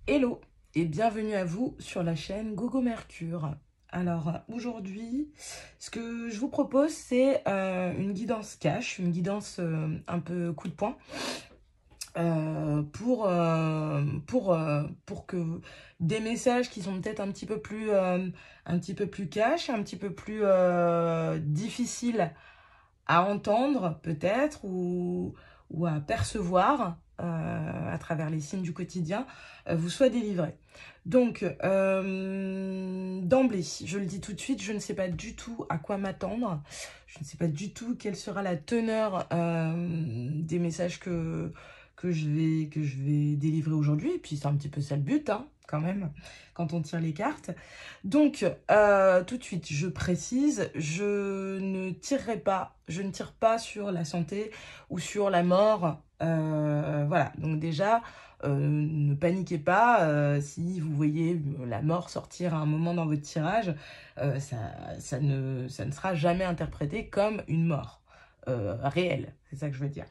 Hello et bienvenue à vous sur la chaîne Gogo Mercure. Alors aujourd'hui, ce que je vous propose, c'est une guidance cash, une guidance un peu coup de poing pour que des messages qui sont peut-être un petit peu plus cash, un petit peu plus difficiles à entendre peut-être ou à percevoir à travers les signes du quotidien, vous soit délivré. Donc, d'emblée, je le dis tout de suite, je ne sais pas du tout à quoi m'attendre. Je ne sais pas du tout quelle sera la teneur des messages que je vais délivrer aujourd'hui. Et puis, c'est un petit peu ça le but, hein, quand même, quand on tire les cartes. Donc, tout de suite, je précise, je ne tire pas sur la santé ou sur la mort. Voilà, donc déjà, ne paniquez pas si vous voyez la mort sortir à un moment dans votre tirage, ça ne sera jamais interprété comme une mort réelle, c'est ça que je veux dire.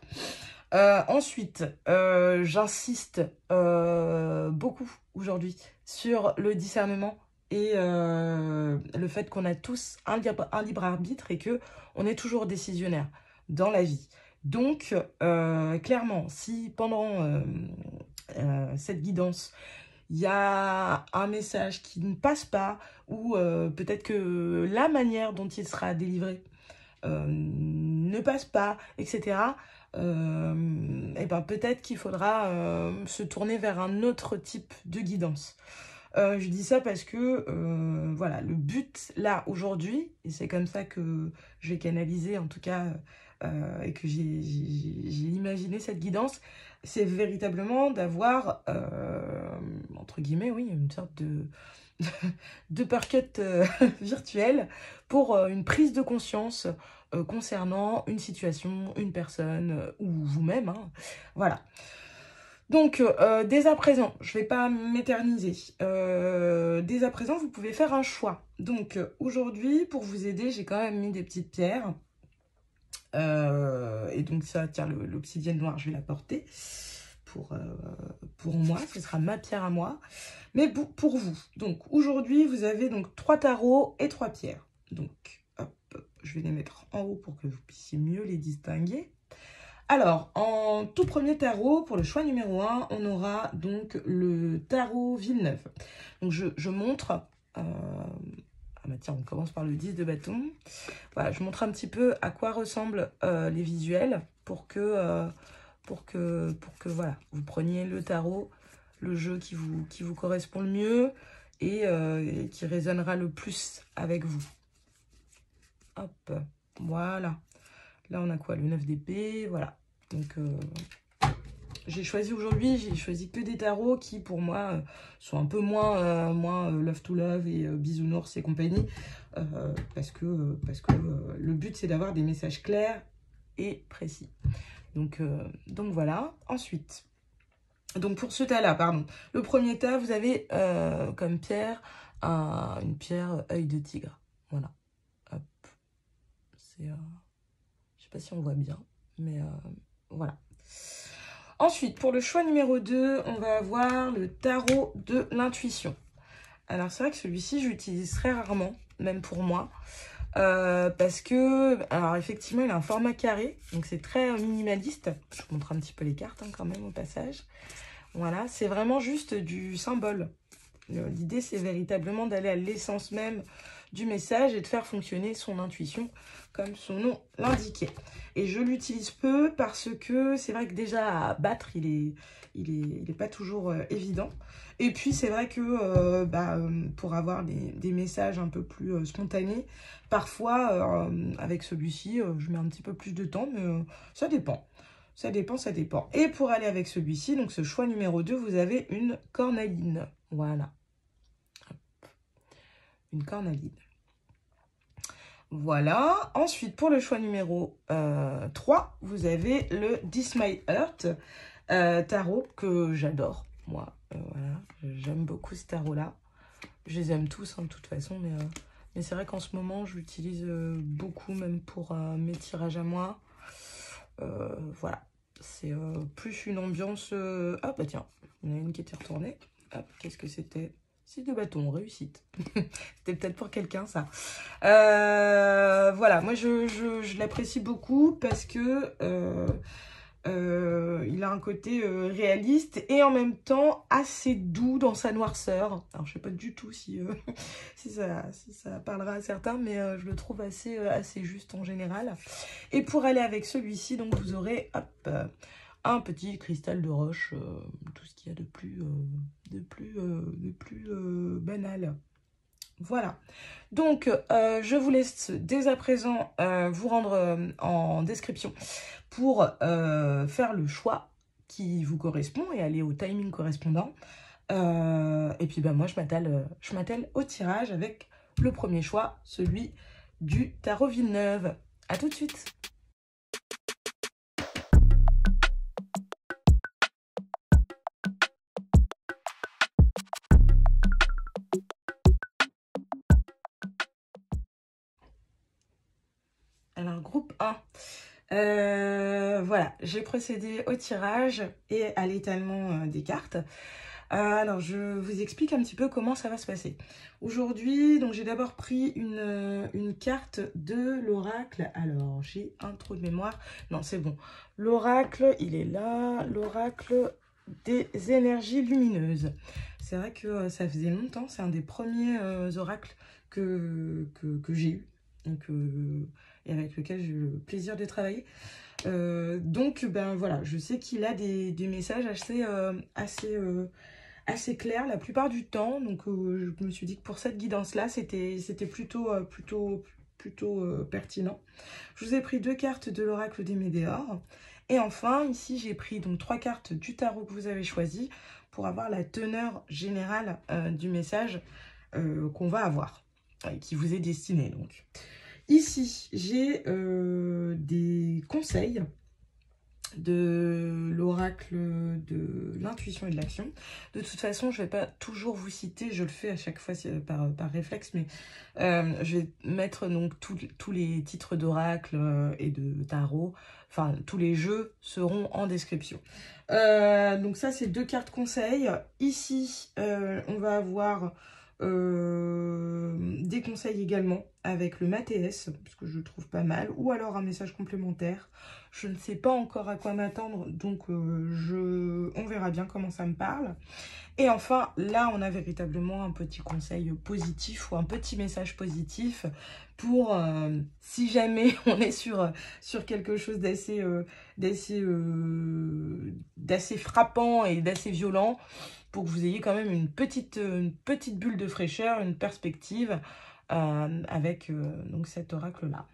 Ensuite, j'insiste beaucoup aujourd'hui sur le discernement et le fait qu'on a tous un libre arbitre et que on est toujours décisionnaire dans la vie. Donc, clairement, si pendant cette guidance, il y a un message qui ne passe pas ou peut-être que la manière dont il sera délivré ne passe pas, etc., et ben peut-être qu'il faudra se tourner vers un autre type de guidance. Je dis ça parce que voilà, le but là aujourd'hui, et c'est comme ça que je vais canaliser en tout cas et que j'ai imaginé cette guidance, c'est véritablement d'avoir entre guillemets, oui, une sorte de parquet virtuel pour une prise de conscience concernant une situation, une personne ou vous-même, hein. Voilà. Donc, dès à présent, je ne vais pas m'éterniser. Dès à présent, vous pouvez faire un choix. Donc, aujourd'hui, pour vous aider, j'ai quand même mis des petites pierres. Et donc, ça, tiens, l'obsidienne noire, je vais la porter pour moi. Ce sera ma pierre à moi. Mais pour vous. Donc, aujourd'hui, vous avez donc 3 tarots et 3 pierres. Donc, hop, je vais les mettre en haut pour que vous puissiez mieux les distinguer. Alors, en tout premier tarot, pour le choix numéro 1, on aura donc le tarot Villeneuve. Donc, je montre... Ah bah tiens, on commence par le 10 de bâton. Voilà, je montre un petit peu à quoi ressemblent les visuels pour que voilà, vous preniez le tarot, le jeu qui vous correspond le mieux et qui résonnera le plus avec vous. Hop, voilà. Là, on a quoi? Le 9 d'épée, voilà. Donc, j'ai choisi aujourd'hui, j'ai choisi que des tarots qui, pour moi, sont un peu moins love to love et bisounours et compagnie. Parce que le but, c'est d'avoir des messages clairs et précis. Donc voilà. Ensuite, donc pour ce tas-là, pardon. Le premier tas, vous avez comme pierre une pierre œil de tigre. Voilà. Hop. C'est... je sais pas si on voit bien, mais voilà. Ensuite, pour le choix numéro 2, on va avoir le tarot de l'intuition. Alors, c'est vrai que celui-ci, je l'utilise très rarement, même pour moi. Parce que, alors effectivement, il a un format carré, donc c'est très minimaliste. Je vous montre un petit peu les cartes hein, quand même au passage. Voilà, c'est vraiment juste du symbole. L'idée, c'est véritablement d'aller à l'essence même du message et de faire fonctionner son intuition comme son nom l'indiquait. Et je l'utilise peu parce que c'est vrai que déjà à battre, il est pas toujours évident. Et puis c'est vrai que pour avoir des messages un peu plus spontanés, parfois avec celui-ci, je mets un petit peu plus de temps, mais ça dépend. Ça dépend, ça dépend. Et pour aller avec celui-ci, donc ce choix numéro 2, vous avez une cornaline. Voilà. Une cornaline. Voilà. Ensuite, pour le choix numéro 3, vous avez le This My Heart tarot que j'adore. Moi, voilà. J'aime beaucoup ce tarot-là. Je les aime tous, hein, de toute façon, mais c'est vrai qu'en ce moment, je l'utilise beaucoup, même pour mes tirages à moi. Voilà. C'est plus une ambiance... Ah bah tiens, il y en a une qui était retournée. qu'est-ce que c'était? 6 de bâton, réussite. C'était peut-être pour quelqu'un, ça. Voilà, moi, je l'apprécie beaucoup parce que il a un côté réaliste et en même temps assez doux dans sa noirceur. Alors, je sais pas du tout si, si ça parlera à certains, mais je le trouve assez juste en général. Et pour aller avec celui-ci, donc, vous aurez... Hop, un petit cristal de roche, tout ce qu'il y a de plus banal. Voilà. Donc, je vous laisse dès à présent vous rendre en description pour faire le choix qui vous correspond et aller au timing correspondant. Et puis, moi, je m'attelle au tirage avec le premier choix, celui du tarot Villeneuve. À tout de suite. Alors, groupe 1. Voilà, j'ai procédé au tirage et à l'étalement des cartes. Alors, je vous explique un petit peu comment ça va se passer. Aujourd'hui, donc j'ai d'abord pris une carte de l'oracle. Alors, j'ai un trou de mémoire. Non, c'est bon. L'oracle, il est là. L'oracle des énergies lumineuses. C'est vrai que ça faisait longtemps. C'est un des premiers oracles que j'ai eu. Donc, et avec lequel j'ai eu le plaisir de travailler. Donc, voilà, je sais qu'il a des messages assez clairs la plupart du temps. Donc, je me suis dit que pour cette guidance-là, c'était plutôt pertinent. Je vous ai pris 2 cartes de l'oracle des Médéors. Et enfin, ici, j'ai pris donc 3 cartes du tarot que vous avez choisi pour avoir la teneur générale du message qu'on va avoir, qui vous est destiné donc. Ici, j'ai des conseils de l'oracle de l'intuition et de l'action. De toute façon, je ne vais pas toujours vous citer, je le fais à chaque fois par réflexe, mais je vais mettre donc tous les titres d'oracle et de tarot, enfin tous les jeux seront en description. Donc ça, c'est 2 cartes conseils. Ici, on va avoir... des conseils également avec le Matéès, parce que je le trouve pas mal, ou alors un message complémentaire. Je ne sais pas encore à quoi m'attendre, donc on verra bien comment ça me parle. Et enfin, là, on a véritablement un petit conseil positif ou un petit message positif pour, si jamais on est sur quelque chose d'assez frappant et d'assez violent, pour que vous ayez quand même une petite bulle de fraîcheur, une perspective avec donc cet oracle-là.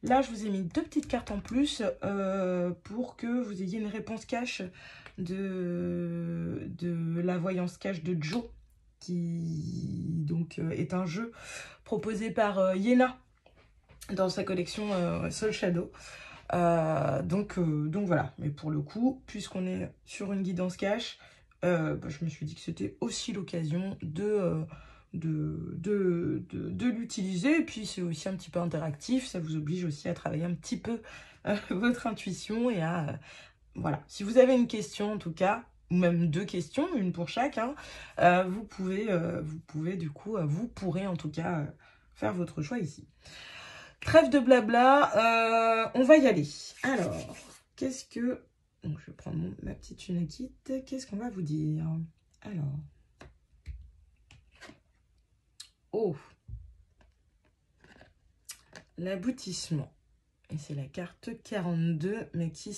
Là, je vous ai mis 2 petites cartes en plus pour que vous ayez une réponse cash de la voyance cash de Joe, qui donc est un jeu proposé par Yéna dans sa collection Soul Shadow. Donc voilà, mais pour le coup, puisqu'on est sur une guidance cash, je me suis dit que c'était aussi l'occasion de l'utiliser. Et puis c'est aussi un petit peu interactif, ça vous oblige aussi à travailler un petit peu votre intuition et à... voilà, si vous avez une question en tout cas, ou même 2 questions, une pour chaque, hein, vous pourrez du coup, vous pourrez en tout cas faire votre choix ici. Trêve de blabla, on va y aller. Alors, qu'est-ce que... Donc, je vais prendre ma petite unakite. Qu'est-ce qu'on va vous dire? Alors. Oh. L'aboutissement. Et c'est la carte 42, mais qui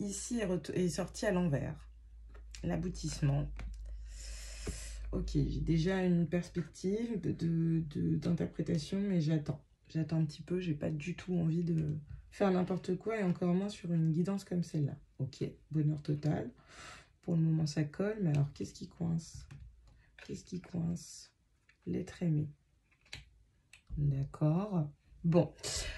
ici est sortie à l'envers. L'aboutissement. Ok, j'ai déjà une perspective d'interprétation, mais j'attends. J'attends un petit peu, j'ai pas du tout envie de faire n'importe quoi, et encore moins sur une guidance comme celle-là. Ok, bonheur total. Pour le moment, ça colle, mais alors, qu'est-ce qui coince? Qu'est-ce qui coince? L'être aimé. D'accord. Bon,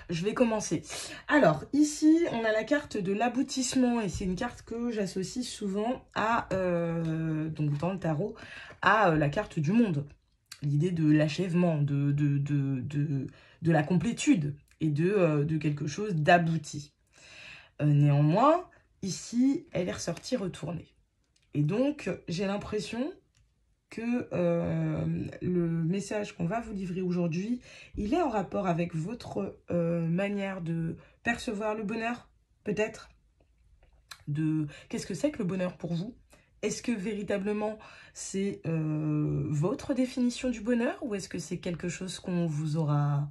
je vais commencer. Alors, ici, on a la carte de l'aboutissement, et c'est une carte que j'associe souvent à, donc dans le tarot, à la carte du monde. L'idée de l'achèvement, de la complétude et de quelque chose d'abouti. Néanmoins, ici, elle est ressortie retournée. Et donc, j'ai l'impression que le message qu'on va vous livrer aujourd'hui, il est en rapport avec votre manière de percevoir le bonheur, peut-être. Qu'est-ce que c'est que le bonheur pour vous? Est-ce que véritablement c'est votre définition du bonheur ou est-ce que c'est quelque chose qu'on vous aura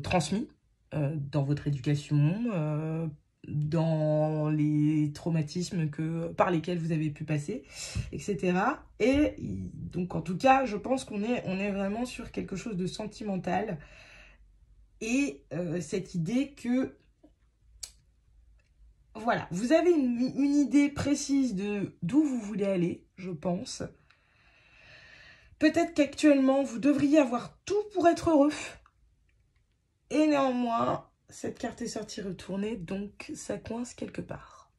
transmis dans votre éducation, dans les traumatismes par lesquels vous avez pu passer, etc. Et donc, en tout cas, je pense qu'on est vraiment sur quelque chose de sentimental. Et cette idée que, voilà, vous avez une idée précise d'où vous voulez aller, je pense. Peut-être qu'actuellement, vous devriez avoir tout pour être heureux. Et néanmoins, cette carte est sortie retournée, donc ça coince quelque part.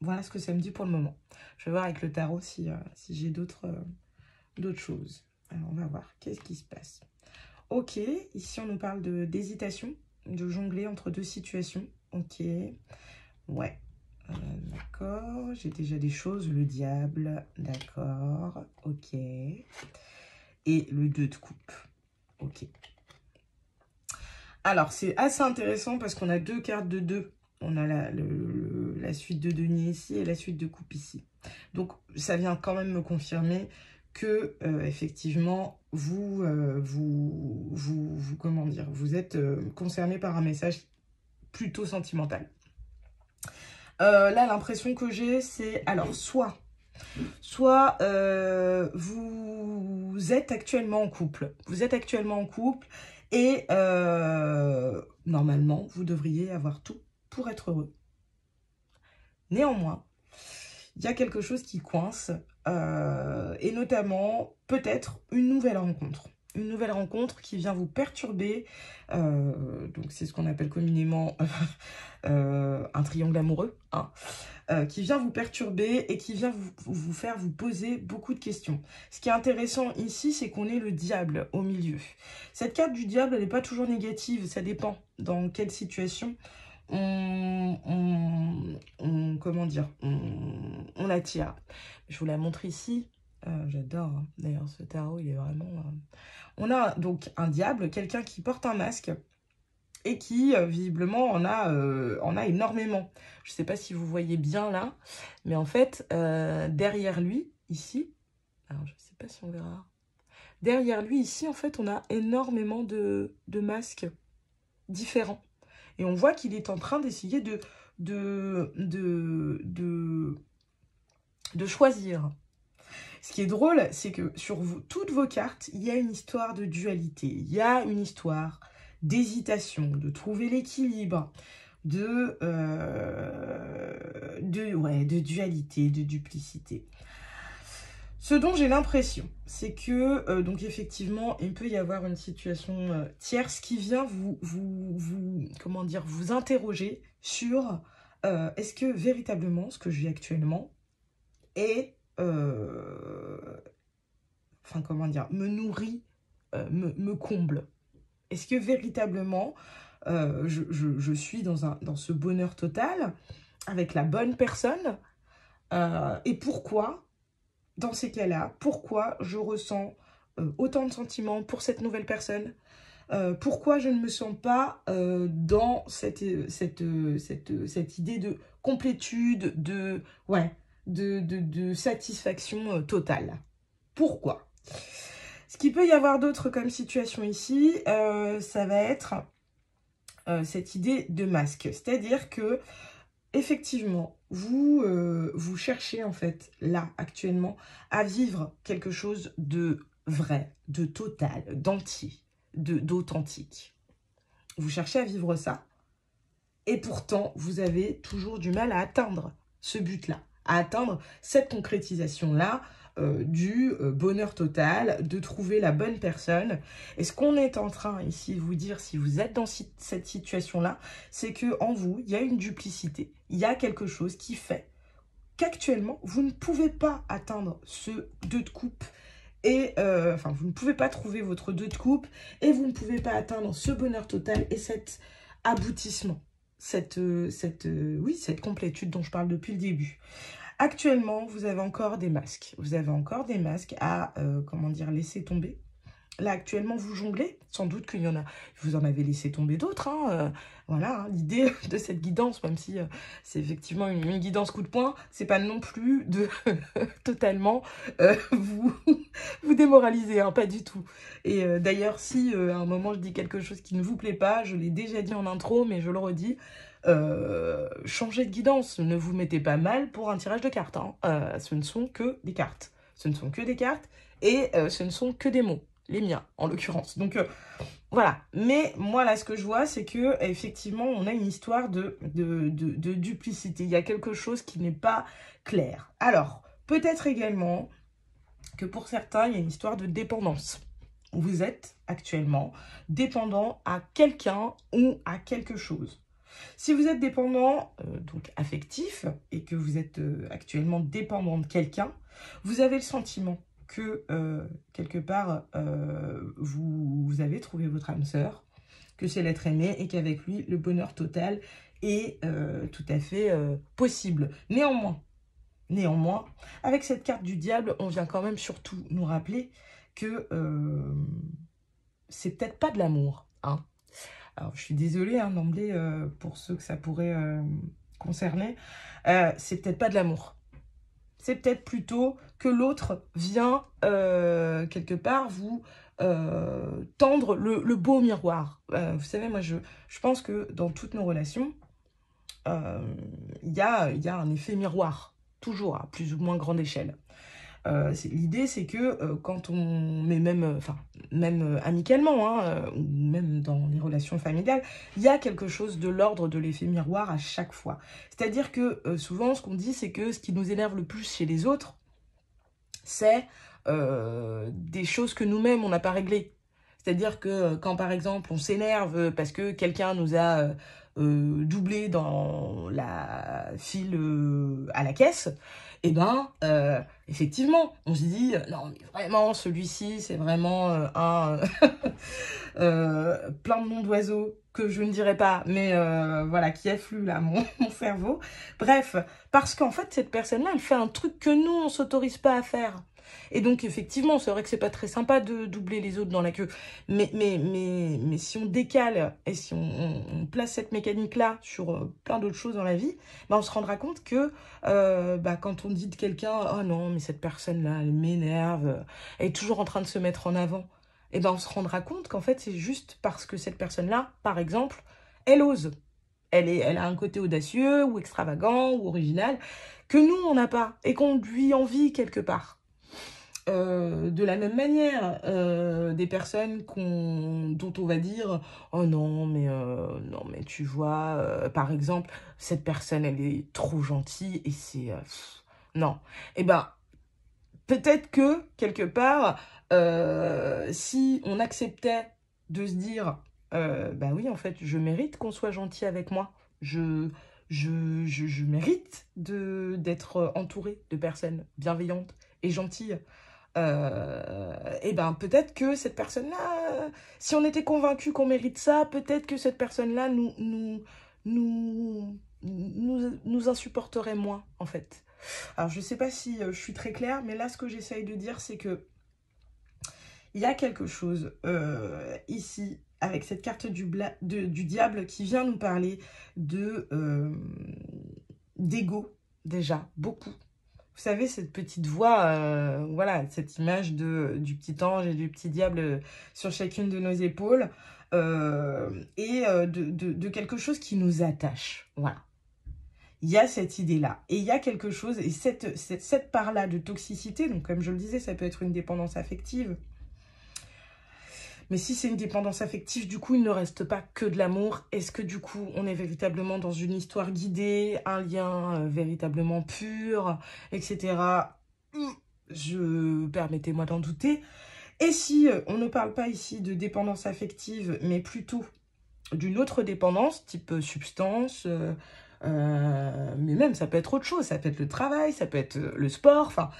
Voilà ce que ça me dit pour le moment. Je vais voir avec le tarot si j'ai d'autres choses. Alors, on va voir. Qu'est-ce qui se passe? Ok, ici, on nous parle d'hésitation, de jongler entre deux situations. Ok, ouais. D'accord, j'ai déjà des choses. Le diable, d'accord. Ok. Et le 2 de coupe. Ok. Alors, c'est assez intéressant parce qu'on a deux cartes de 2. On a la suite de denier ici et la suite de coupe ici. Donc, ça vient quand même me confirmer que, effectivement, comment dire, vous êtes concerné par un message plutôt sentimental. Là, l'impression que j'ai, c'est, alors, soit vous êtes actuellement en couple. Vous êtes actuellement en couple et normalement, vous devriez avoir tout pour être heureux. Néanmoins, il y a quelque chose qui coince et notamment peut-être une nouvelle rencontre. Une nouvelle rencontre qui vient vous perturber. Donc, c'est ce qu'on appelle communément un triangle amoureux. Hein. Qui vient vous perturber et qui vient vous faire vous poser beaucoup de questions. Ce qui est intéressant ici, c'est qu'on est le diable au milieu. Cette carte du diable, elle n'est pas toujours négative, ça dépend dans quelle situation comment dire, on l'attire. Je vous la montre ici. J'adore, hein. D'ailleurs, ce tarot, il est vraiment... On a donc un diable, quelqu'un qui porte un masque et qui, visiblement, en a énormément. Je ne sais pas si vous voyez bien là, mais en fait, derrière lui, ici, alors je ne sais pas si on verra, derrière lui, ici, en fait, on a énormément de masques différents. Et on voit qu'il est en train d'essayer de choisir. Ce qui est drôle, c'est que sur toutes vos cartes, il y a une histoire de dualité. Il y a une histoire d'hésitation, de trouver l'équilibre, de dualité, de duplicité. Ce dont j'ai l'impression, c'est que, donc effectivement, il peut y avoir une situation tierce qui vient comment dire, vous interroger sur est-ce que véritablement ce que je vis actuellement est, enfin comment dire, me nourrit, me comble. Est-ce que véritablement je suis dans ce bonheur total avec la bonne personne et pourquoi, dans ces cas-là, pourquoi je ressens autant de sentiments pour cette nouvelle personne, pourquoi je ne me sens pas dans cette idée de complétude, de satisfaction totale. Pourquoi? Ce qu'il peut y avoir d'autre comme situation ici, ça va être cette idée de masque. C'est-à-dire que, effectivement, vous cherchez en fait, là, actuellement, à vivre quelque chose de vrai, de total, d'entier, d'authentique. Vous cherchez à vivre ça. Et pourtant, vous avez toujours du mal à atteindre ce but-là, à atteindre cette concrétisation-là, du bonheur total, de trouver la bonne personne. Et ce qu'on est en train ici de vous dire, si vous êtes dans cette situation-là, c'est qu'en vous, il y a une duplicité. Il y a quelque chose qui fait qu'actuellement, vous ne pouvez pas atteindre ce 2 de coupe. Et enfin, vous ne pouvez pas trouver votre 2 de coupe et vous ne pouvez pas atteindre ce bonheur total et cet aboutissement. oui, cette complétude dont je parle depuis le début. Actuellement, vous avez encore des masques. Vous avez encore des masques à, comment dire, laisser tomber. Là, actuellement, vous jonglez. Sans doute qu'il y en a, vous en avez laissé tomber d'autres. Voilà, hein, l'idée de cette guidance, même si c'est effectivement une guidance coup de poing, c'est pas non plus de totalement vous démoraliser, hein, pas du tout. Et d'ailleurs, si à un moment je dis quelque chose qui ne vous plaît pas, je l'ai déjà dit en intro, mais je le redis, changez de guidance. Ne vous mettez pas mal pour un tirage de cartes. Ce ne sont que des cartes. Ce ne sont que des cartes et ce ne sont que des mots. Les miens, en l'occurrence. Donc, voilà. Mais moi, là, ce que je vois, c'est que effectivement, on a une histoire de duplicité. Il y a quelque chose qui n'est pas clair. Alors, peut-être également que pour certains, il y a une histoire de dépendance. Vous êtes actuellement dépendant à quelqu'un ou à quelque chose. Si vous êtes dépendant, donc affectif, et que vous êtes actuellement dépendant de quelqu'un, vous avez le sentiment que quelque part, vous avez trouvé votre âme sœur, que c'est l'être aimé et qu'avec lui, le bonheur total est tout à fait possible. Néanmoins, avec cette carte du diable, on vient quand même surtout nous rappeler que c'est peut-être pas de l'amour. Hein. Alors, je suis désolée d'emblée pour ceux que ça pourrait concerner. C'est peut-être pas de l'amour. C'est peut-être plutôt que l'autre vient, quelque part, vous tendre le beau miroir. Vous savez, moi, je pense que dans toutes nos relations, il y a un effet miroir, toujours à plus ou moins grande échelle. L'idée, c'est que quand on... Mais même, même amicalement, ou même dans les relations familiales, il y a quelque chose de l'ordre de l'effet miroir à chaque fois. C'est-à-dire que souvent, ce qu'on dit, c'est que ce qui nous énerve le plus chez les autres, c'est des choses que nous-mêmes, on n'a pas réglées. C'est-à-dire que quand, par exemple, on s'énerve parce que quelqu'un nous a doublé dans la file à la caisse, et ben, effectivement, on se dit, non, mais vraiment, celui-ci, c'est vraiment un plein de noms d'oiseaux que je ne dirais pas, mais voilà, qui afflue là mon cerveau. Bref, parce qu'en fait, cette personne-là, elle fait un truc que nous, on s'autorise pas à faire. Et donc, effectivement, c'est vrai que c'est pas très sympa de doubler les autres dans la queue. Mais si on décale et si on place cette mécanique-là sur plein d'autres choses dans la vie, on se rendra compte que quand on dit de quelqu'un « Oh non, mais cette personne-là, elle m'énerve, elle est toujours en train de se mettre en avant », et on se rendra compte qu'en fait, c'est juste parce que cette personne-là, par exemple, elle ose. Elle a un côté audacieux ou extravagant ou original que nous, on n'a pas et qu'on lui envie quelque part. De la même manière, des personnes dont on va dire « Oh non, mais tu vois, par exemple, cette personne, elle est trop gentille et c'est... non. » Eh ben, peut-être que, quelque part, si on acceptait de se dire bah oui, en fait, je mérite qu'on soit gentil avec moi. Je mérite d'être entourée de personnes bienveillantes et gentilles. Et ben peut-être que cette personne-là, si on était convaincu qu'on mérite ça, peut-être que cette personne-là nous insupporterait moins, en fait. Alors, je sais pas si je suis très claire, mais là, ce que j'essaye de dire, c'est que il y a quelque chose ici, avec cette carte du diable qui vient nous parler d'ego, déjà, beaucoup. Vous savez, cette petite voix, voilà, cette image du petit ange et du petit diable sur chacune de nos épaules, et de quelque chose qui nous attache, voilà. Il y a cette idée-là, et il y a quelque chose, et cette part-là de toxicité, donc comme je le disais, ça peut être une dépendance affective, mais si c'est une dépendance affective, du coup, il ne reste pas que de l'amour. Est-ce que du coup, on est véritablement dans une histoire guidée, un lien véritablement pur, etc. Permettez-moi d'en douter. Et si on ne parle pas ici de dépendance affective, mais plutôt d'une autre dépendance, type substance, mais même ça peut être autre chose, ça peut être le travail, ça peut être le sport, enfin,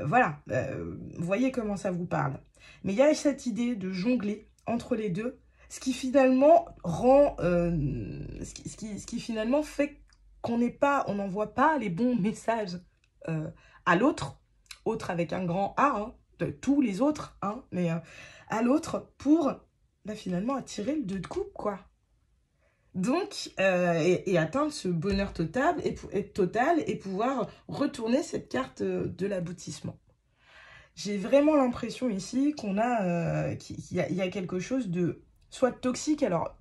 voilà, vous voyez comment ça vous parle. Mais il y a cette idée de jongler entre les deux, ce qui finalement rend, ce qui finalement fait qu'on on n'envoie pas les bons messages à l'autre, autre avec un grand A, hein, de tous les autres, hein, mais à l'autre pour finalement attirer le 2 de coupe, quoi. Donc, et atteindre ce bonheur total et pouvoir retourner cette carte de l'aboutissement. J'ai vraiment l'impression ici qu'on a, qu'il y a quelque chose de soit toxique. Alors,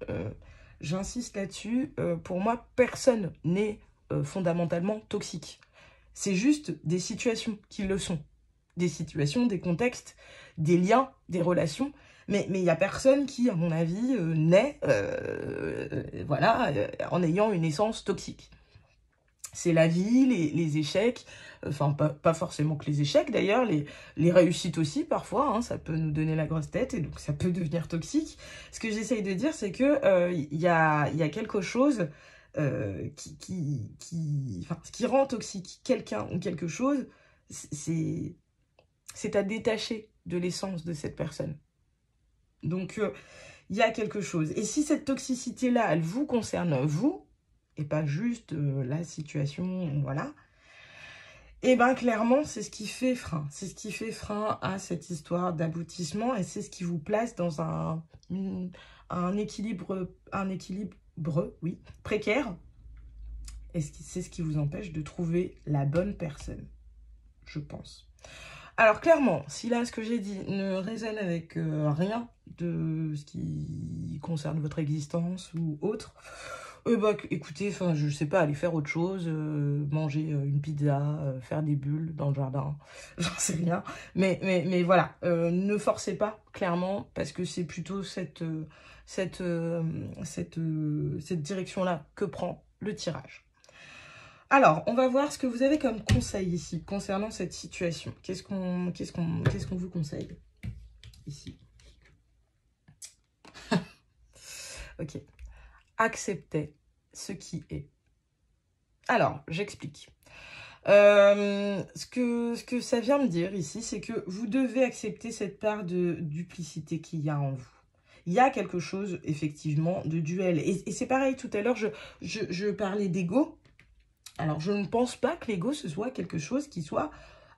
j'insiste là-dessus, pour moi, personne n'est fondamentalement toxique. C'est juste des situations qui le sont. Des situations, des contextes, des liens, des relations. Mais il n'y a personne qui, à mon avis, naît voilà, en ayant une essence toxique. C'est la vie, les échecs, enfin pas forcément que les échecs d'ailleurs, les réussites aussi parfois, hein, ça peut nous donner la grosse tête et donc ça peut devenir toxique. Ce que j'essaye de dire, c'est que y a quelque chose qui rend toxique quelqu'un ou quelque chose, c'est à détacher de l'essence de cette personne. Donc, il y a quelque chose. Et si cette toxicité-là, elle vous concerne, vous, et pas juste la situation, voilà, et bien clairement, c'est ce qui fait frein. C'est ce qui fait frein à cette histoire d'aboutissement et c'est ce qui vous place dans un équilibre, oui, précaire. Et c'est ce qui vous empêche de trouver la bonne personne, je pense. Alors clairement, si là, ce que j'ai dit ne résonne avec rien de ce qui concerne votre existence ou autre, bah écoutez, enfin je sais pas, aller faire autre chose, manger une pizza, faire des bulles dans le jardin, j'en sais rien. Mais voilà, ne forcez pas, clairement, parce que c'est plutôt cette direction-là que prend le tirage. Alors, on va voir ce que vous avez comme conseil ici, concernant cette situation. Qu'est-ce qu'on vous conseille ici? Ok. Acceptez ce qui est. Alors, j'explique. Ce que ça vient me dire ici, c'est que vous devez accepter cette part de duplicité qu'il y a en vous. Il y a quelque chose, effectivement, de duel. Et c'est pareil, tout à l'heure, je parlais d'ego. Alors, je ne pense pas que l'ego, ce soit quelque chose qui soit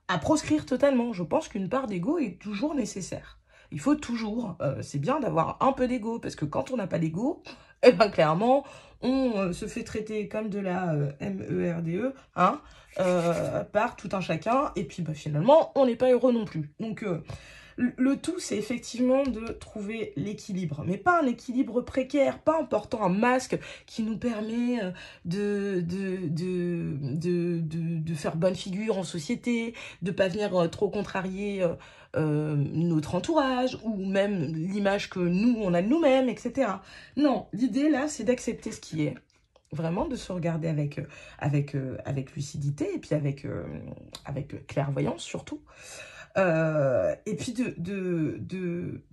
à proscrire totalement. Je pense qu'une part d'ego est toujours nécessaire. Il faut toujours, c'est bien d'avoir un peu d'ego, parce que quand on n'a pas d'ego, eh ben clairement, on se fait traiter comme de la MERDE, hein, par tout un chacun, et puis bah, finalement, on n'est pas heureux non plus. Donc, le tout, c'est effectivement de trouver l'équilibre, mais pas un équilibre précaire, pas en portant un masque qui nous permet de faire bonne figure en société, de pas venir trop contrarier notre entourage, ou même l'image que nous, on a de nous-mêmes, etc. Non, l'idée là, c'est d'accepter ce qui est. Vraiment de se regarder avec lucidité et puis avec clairvoyance surtout. Et puis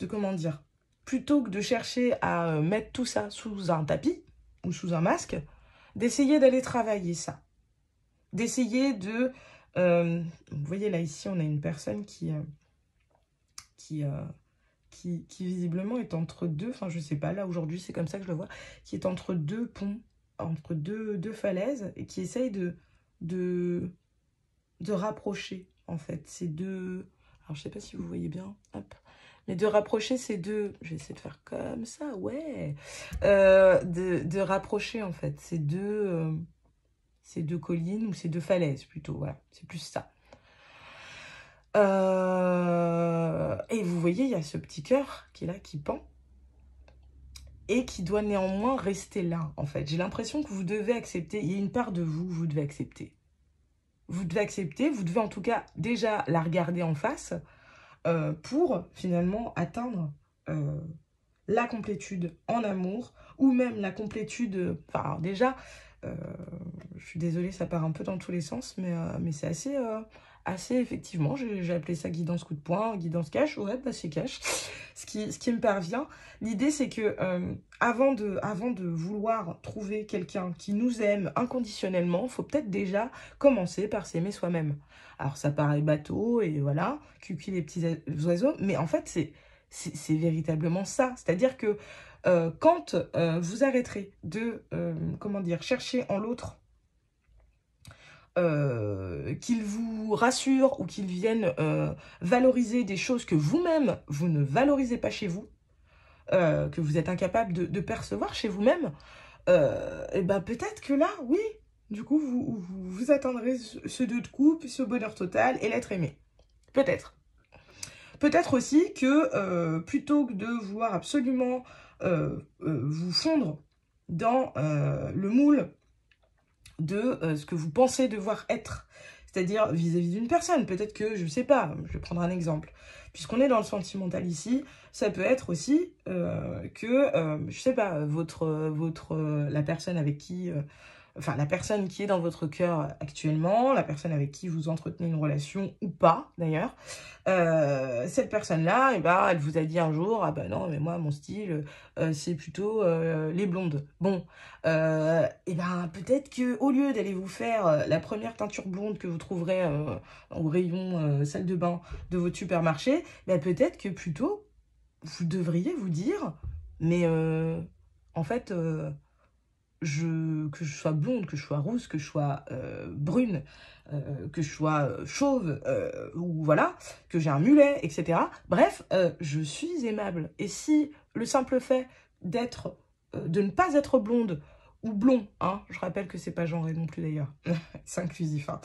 comment dire, plutôt que de chercher à mettre tout ça sous un tapis ou sous un masque, d'essayer d'aller travailler ça. D'essayer de... vous voyez là, ici, on a une personne qui visiblement est entre deux, enfin je sais pas, là aujourd'hui c'est comme ça que je le vois, qui est entre deux ponts, entre deux falaises, et qui essaye de rapprocher en fait ces deux, alors je sais pas si vous voyez bien, hop, mais de rapprocher ces deux, je vais essayer de faire comme ça, ouais, de rapprocher en fait ces deux collines ou ces deux falaises plutôt, voilà, c'est plus ça. Et vous voyez, il y a ce petit cœur qui est là, qui pend, et qui doit néanmoins rester là, en fait. J'ai l'impression que vous devez accepter, il y a une part de vous, vous devez accepter. Vous devez accepter, vous devez en tout cas déjà la regarder en face pour finalement atteindre la complétude en amour, ou même la complétude, enfin déjà, je suis désolée, ça part un peu dans tous les sens, mais c'est assez effectivement, j'ai appelé ça guidance coup de poing, guidance cash, ouais, bah c'est cash, ce qui me parvient. L'idée, c'est que avant de vouloir trouver quelqu'un qui nous aime inconditionnellement, il faut peut-être déjà commencer par s'aimer soi-même. Alors, ça paraît bateau, et voilà, cucu les petits oiseaux, mais en fait, C'est véritablement ça. C'est-à-dire que quand vous arrêterez de, comment dire, chercher en l'autre qu'il vous rassure ou qu'il vienne valoriser des choses que vous-même, vous ne valorisez pas chez vous, que vous êtes incapable de percevoir chez vous-même, et ben peut-être que là, oui, du coup, vous atteindrez ce 2 de coupe, ce bonheur total et l'être aimé. Peut-être. Peut-être aussi que plutôt que de vouloir absolument vous fondre dans le moule de ce que vous pensez devoir être, c'est-à-dire vis-à-vis d'une personne. Peut-être que, je ne sais pas, je vais prendre un exemple. Puisqu'on est dans le sentimental ici, ça peut être aussi que, je ne sais pas, la personne avec qui... enfin, la personne qui est dans votre cœur actuellement, la personne avec qui vous entretenez une relation ou pas, d'ailleurs, cette personne-là, eh ben, elle vous a dit un jour, ah ben non, mais moi, mon style, c'est plutôt les blondes. Bon, eh ben, peut-être que au lieu d'aller vous faire la première teinture blonde que vous trouverez au rayon salle de bain de votre supermarché, ben, peut-être que plutôt, vous devriez vous dire, mais en fait... que je sois blonde, que je sois rousse, que je sois brune, que je sois chauve, ou voilà, que j'ai un mulet, etc. Bref, je suis aimable. Et si le simple fait d'être, de ne pas être blonde ou blond, hein, je rappelle que c'est pas genré non plus d'ailleurs, c'est inclusif, hein.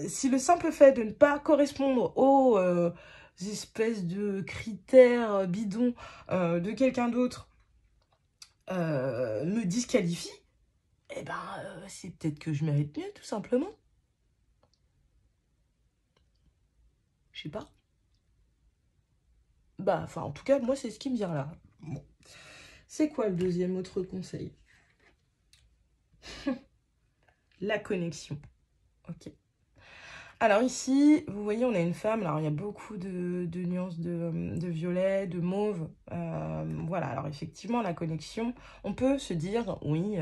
Si le simple fait de ne pas correspondre aux espèces de critères bidons de quelqu'un d'autre me disqualifie, eh ben, c'est peut-être que je mérite mieux, tout simplement. Je sais pas. Bah, enfin, en tout cas, moi, c'est ce qui me vient là. Bon. C'est quoi le deuxième autre conseil? La connexion. Ok. Alors ici, vous voyez, on a une femme. Alors, il y a beaucoup de nuances de violet, de mauve. Voilà, alors effectivement, la connexion, on peut se dire, oui,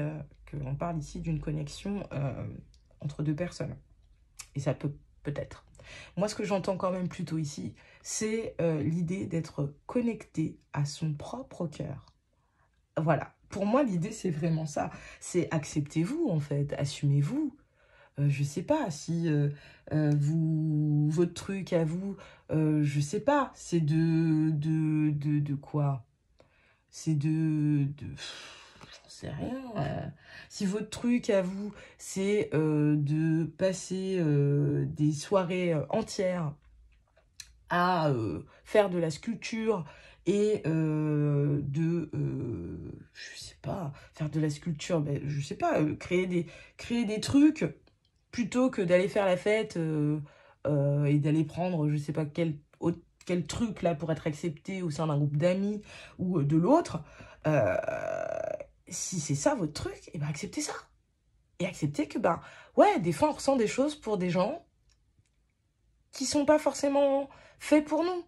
qu'on parle ici d'une connexion entre deux personnes. Et ça peut-être. Moi, ce que j'entends quand même plutôt ici, c'est l'idée d'être connecté à son propre cœur. Voilà. Pour moi, l'idée, c'est vraiment ça. C'est acceptez-vous, en fait. Assumez-vous. Je sais pas si votre truc à vous, je sais pas, c'est de quoi? C'est j'en sais rien. Si votre truc à vous, c'est de passer des soirées entières à faire de la sculpture et je sais pas, faire de la sculpture, ben, je sais pas, créer des trucs plutôt que d'aller faire la fête et d'aller prendre, je sais pas quel truc là pour être accepté au sein d'un groupe d'amis ou de l'autre, euh, si c'est ça votre truc, et ben acceptez ça. Et acceptez que, ben, ouais, des fois on ressent des choses pour des gens qui sont pas forcément faits pour nous.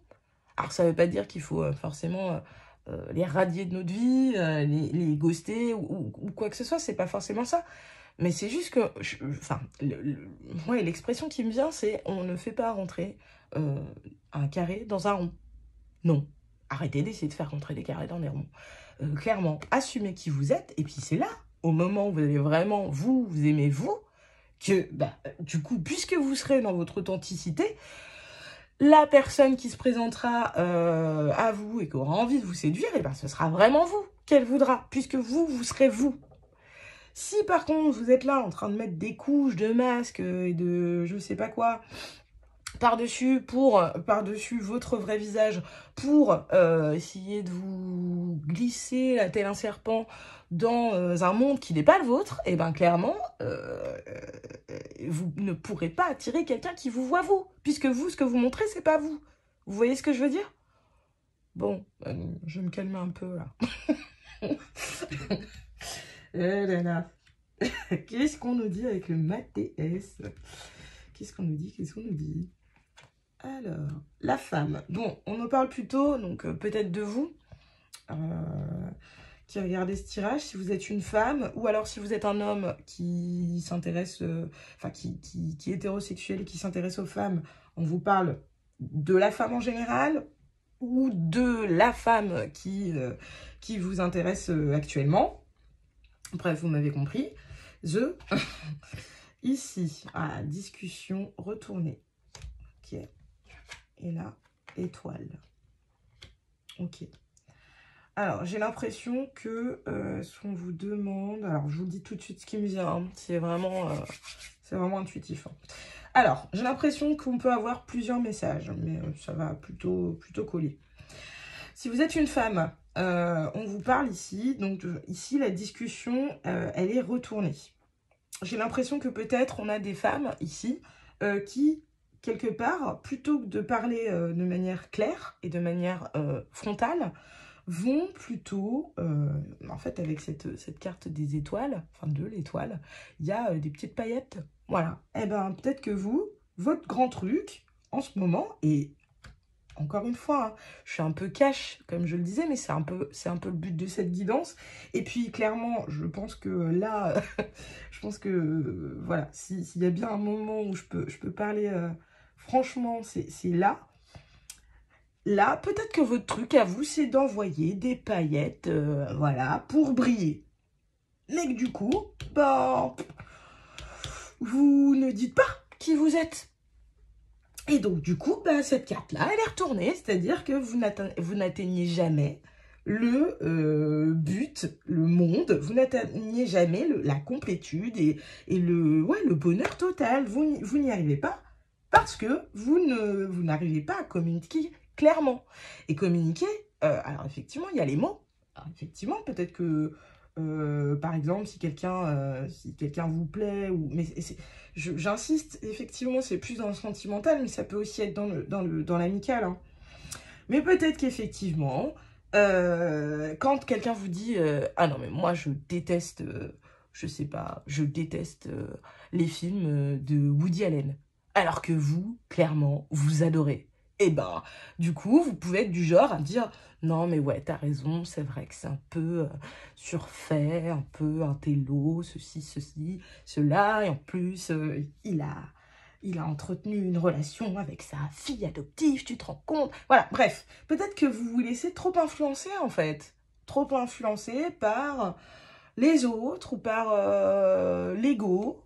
Alors ça veut pas dire qu'il faut forcément les radier de notre vie, les ghoster ou quoi que ce soit, c'est pas forcément ça. Mais c'est juste que, enfin, ouais, l'expression qui me vient, c'est on ne fait pas rentrer un carré dans un rond. Non. Arrêtez d'essayer de faire rentrer des carrés dans des ronds. Clairement, assumez qui vous êtes, et puis c'est là, au moment où vous allez vraiment vous aimez vous, que, bah, du coup, puisque vous serez dans votre authenticité, la personne qui se présentera à vous et qui aura envie de vous séduire, et ben, ce sera vraiment vous qu'elle voudra, puisque vous serez vous. Si par contre vous êtes là en train de mettre des couches de masques et de je sais pas quoi par-dessus votre vrai visage pour essayer de vous glisser tel un serpent dans un monde qui n'est pas le vôtre, et ben clairement vous ne pourrez pas attirer quelqu'un qui vous voit vous, puisque vous, ce que vous montrez, c'est pas vous. Vous voyez ce que je veux dire? Bon, je vais me calmer un peu là. Eh là là. Qu'est-ce qu'on nous dit avec le mat DS? Qu'est-ce qu'on nous dit? Qu'est-ce qu'on nous dit? Alors, la femme. Bon, on en parle plutôt, donc peut-être de vous, qui regardez ce tirage, si vous êtes une femme, ou alors si vous êtes un homme qui s'intéresse, enfin qui est hétérosexuel et qui s'intéresse aux femmes, on vous parle de la femme en général, ou de la femme qui vous intéresse actuellement. Bref, vous m'avez compris. Ici, discussion retournée. Ok. Et là, étoile. Ok. Alors, j'ai l'impression que ce qu'on vous demande... Alors, je vous dis tout de suite ce qui me vient. Hein. C'est vraiment intuitif. Hein. Alors, j'ai l'impression qu'on peut avoir plusieurs messages, mais ça va plutôt coller. Si vous êtes une femme, on vous parle ici. Donc, ici, la discussion, elle est retournée. J'ai l'impression que peut-être on a des femmes ici qui, quelque part, plutôt que de parler de manière claire et de manière frontale, vont plutôt, en fait, avec cette carte des étoiles, enfin de l'étoile, il y a des petites paillettes. Voilà. Eh ben, peut-être que vous, votre grand truc, en ce moment, et encore une fois, hein, je suis un peu cash, comme je le disais, mais c'est un peu le but de cette guidance. Et puis, clairement, je pense que là, je pense que, voilà, s'il y a bien un moment où je peux parler, franchement, c'est là. Là, peut-être que votre truc à vous, c'est d'envoyer des paillettes, voilà, pour briller. Mais que du coup, bah, vous ne dites pas qui vous êtes. Et donc, du coup, bah, cette carte-là, elle est retournée. C'est-à-dire que vous n'atteignez jamais le but, le monde. Vous n'atteignez jamais la complétude et le bonheur total. Vous n'y arrivez pas parce que vous n'arrivez pas à communiquer clairement. Et communiquer, alors effectivement, il y a les mots. Alors, effectivement, peut-être que, par exemple, si quelqu'un vous plaît, mais j'insiste, effectivement, c'est plus dans le sentimental, mais ça peut aussi être dans l'amical. Hein. Mais peut-être qu'effectivement, quand quelqu'un vous dit ah non, mais moi, je déteste, je sais pas, je déteste les films de Woody Allen. Alors que vous, clairement, vous adorez. Et ben, du coup, vous pouvez être du genre à dire non, mais ouais, t'as raison, c'est vrai que c'est un peu surfait, un peu un télo, ceci, cela. Et en plus, il a entretenu une relation avec sa fille adoptive, tu te rends compte? Voilà, bref, peut-être que vous vous laissez trop influencer, en fait. Trop influencer par les autres ou par l'ego,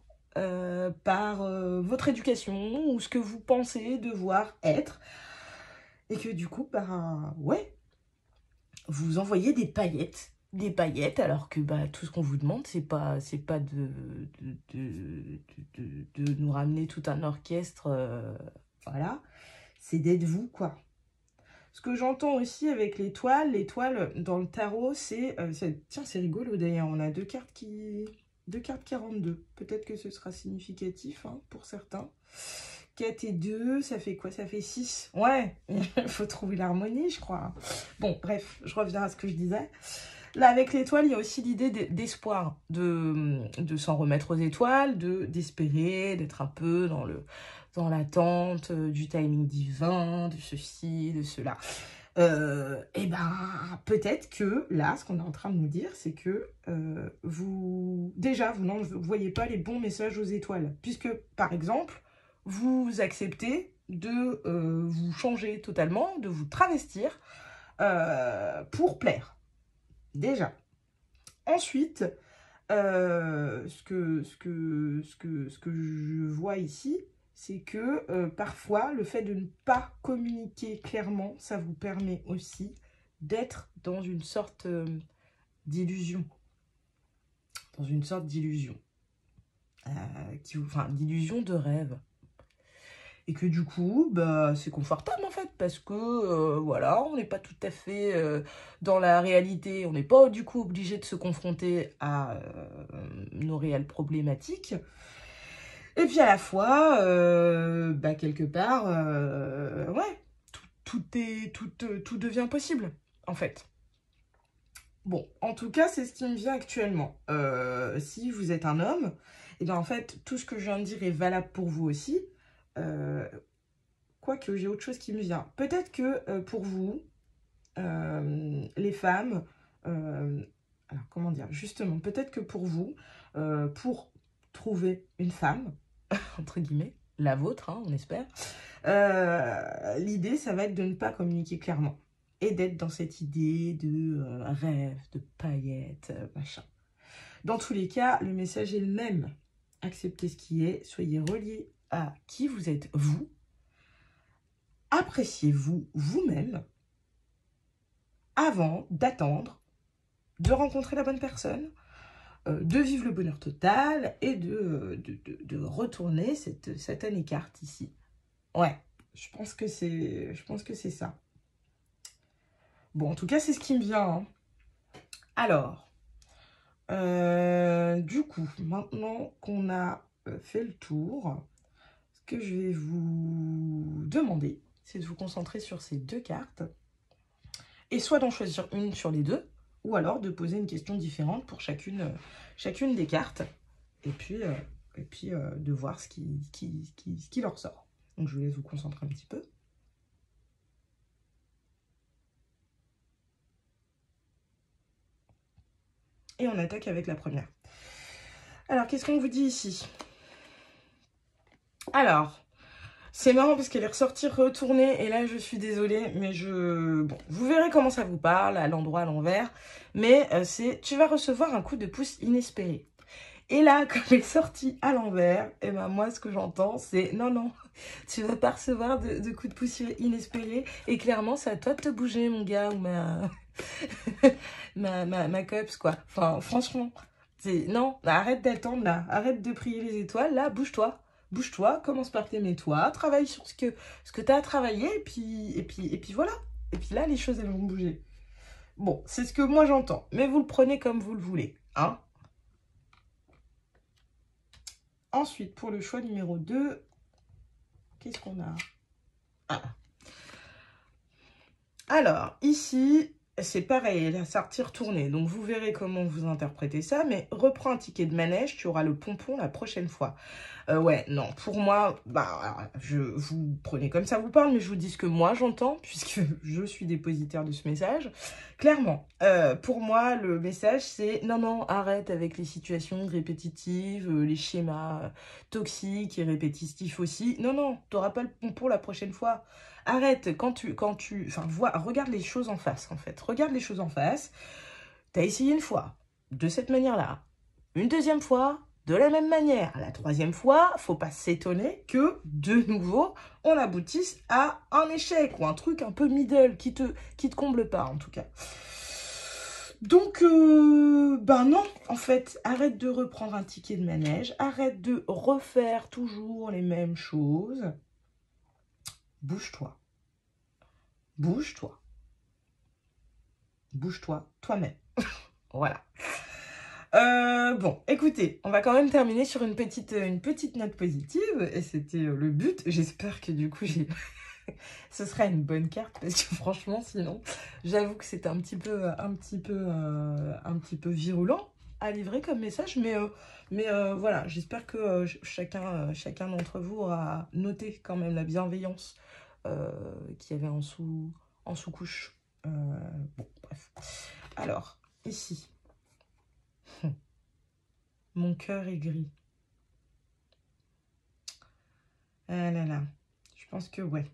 par votre éducation ou ce que vous pensez devoir être. Et que du coup, bah, ouais, vous envoyez des paillettes, alors que bah, tout ce qu'on vous demande, c'est pas de nous ramener tout un orchestre, voilà, c'est d'être vous, quoi. Ce que j'entends aussi avec l'étoile dans le tarot, tiens, c'est rigolo d'ailleurs, on a deux cartes 42. Peut-être que ce sera significatif hein, pour certains. 4 et 2, ça fait quoi? Ça fait 6. Ouais, il faut trouver l'harmonie, je crois. Bon, bref, je reviens à ce que je disais. Là, avec l'étoile, il y a aussi l'idée d'espoir, de s'en remettre aux étoiles, d'espérer, d'être un peu dans l'attente du timing divin, de ceci, de cela. Et ben, peut-être que là, ce qu'on est en train de nous dire, c'est que vous ne voyez pas les bons messages aux étoiles. Puisque, par exemple, vous acceptez de vous changer totalement, de vous travestir pour plaire. Déjà. Ensuite, ce que je vois ici, c'est que parfois, le fait de ne pas communiquer clairement, ça vous permet aussi d'être dans une sorte d'illusion. Dans une sorte d'illusion. D'illusion de rêve. Et que du coup, bah, c'est confortable en fait, parce que voilà, on n'est pas tout à fait dans la réalité, on n'est pas du coup obligé de se confronter à nos réelles problématiques. Et puis à la fois, bah, quelque part, ouais, tout devient possible, en fait. Bon, en tout cas, c'est ce qui me vient actuellement. Si vous êtes un homme, et bien en fait, tout ce que je viens de dire est valable pour vous aussi. Quoique, j'ai autre chose qui me vient. Peut-être que pour vous, les femmes, alors comment dire, justement, peut-être que pour vous, pour trouver une femme, entre guillemets, la vôtre, hein, on espère, l'idée, ça va être de ne pas communiquer clairement. et d'être dans cette idée de rêve, de paillettes, machin. Dans tous les cas, le message est le même. Acceptez ce qui est, soyez reliés à qui vous êtes, vous. Appréciez-vous vous-même avant d'attendre de rencontrer la bonne personne, de vivre le bonheur total et de retourner cette année carte ici. Ouais, je pense que c'est ça. Bon, en tout cas, c'est ce qui me vient. Hein. Alors, du coup, maintenant qu'on a fait le tour, ce que je vais vous demander, c'est de vous concentrer sur ces deux cartes et soit d'en choisir une sur les deux, ou alors de poser une question différente pour chacune des cartes, et puis de voir ce qui leur sort. Donc je vous laisse vous concentrer un petit peu. Et on attaque avec la première. Alors, qu'est-ce qu'on vous dit ici? Alors, c'est marrant parce qu'elle est ressortie retournée, et là je suis désolée, mais bon, vous verrez comment ça vous parle, à l'endroit, à l'envers, mais c'est, tu vas recevoir un coup de pouce inespéré. Et là, quand elle est sortie à l'envers, et ben moi ce que j'entends c'est, non, non, tu vas pas recevoir de coup de pouce inespéré, et clairement c'est à toi de te bouger mon gars, ou ma cops quoi, enfin franchement, non, arrête d'attendre là, arrête de prier les étoiles, là, bouge-toi. Bouge-toi, commence par t'aimer toi, travaille sur ce que tu as à travailler, et puis voilà. Et puis là, les choses, elles vont bouger. Bon, c'est ce que moi j'entends, mais vous le prenez comme vous le voulez. Hein. Ensuite, pour le choix numéro 2, qu'est-ce qu'on a? Ah. Alors, ici, c'est pareil, la sortie retournée. Donc, vous verrez comment vous interprétez ça, mais reprends un ticket de manège, tu auras le pompon la prochaine fois. Ouais, non, pour moi, bah, vous prenez comme ça vous parle, mais je vous dis ce que moi j'entends, puisque je suis dépositaire de ce message. Clairement, pour moi, le message, c'est non, non, arrête avec les situations répétitives, les schémas toxiques et répétitifs aussi. Non, non, t'auras pas le pompon la prochaine fois. Arrête, enfin, regarde les choses en face, en fait. Regarde les choses en face. T'as essayé une fois, de cette manière-là. Une deuxième fois, de la même manière. La troisième fois, faut pas s'étonner que, de nouveau, on aboutisse à un échec ou un truc un peu middle qui te comble pas, en tout cas. Donc, ben non, en fait, arrête de reprendre un ticket de manège, arrête de refaire toujours les mêmes choses. Bouge-toi. Bouge-toi. Bouge-toi toi-même. Voilà. Bon, écoutez, on va quand même terminer sur une petite note positive, et c'était le but. J'espère que du coup, ce sera une bonne carte, parce que franchement, sinon, j'avoue que c'est un petit peu virulent à livrer comme message, mais voilà, j'espère que chacun d'entre vous aura noté quand même la bienveillance qu'il y avait en sous-couche. Bon, bref. Alors, ici. Mon cœur est gris. Ah là là. Je pense que ouais.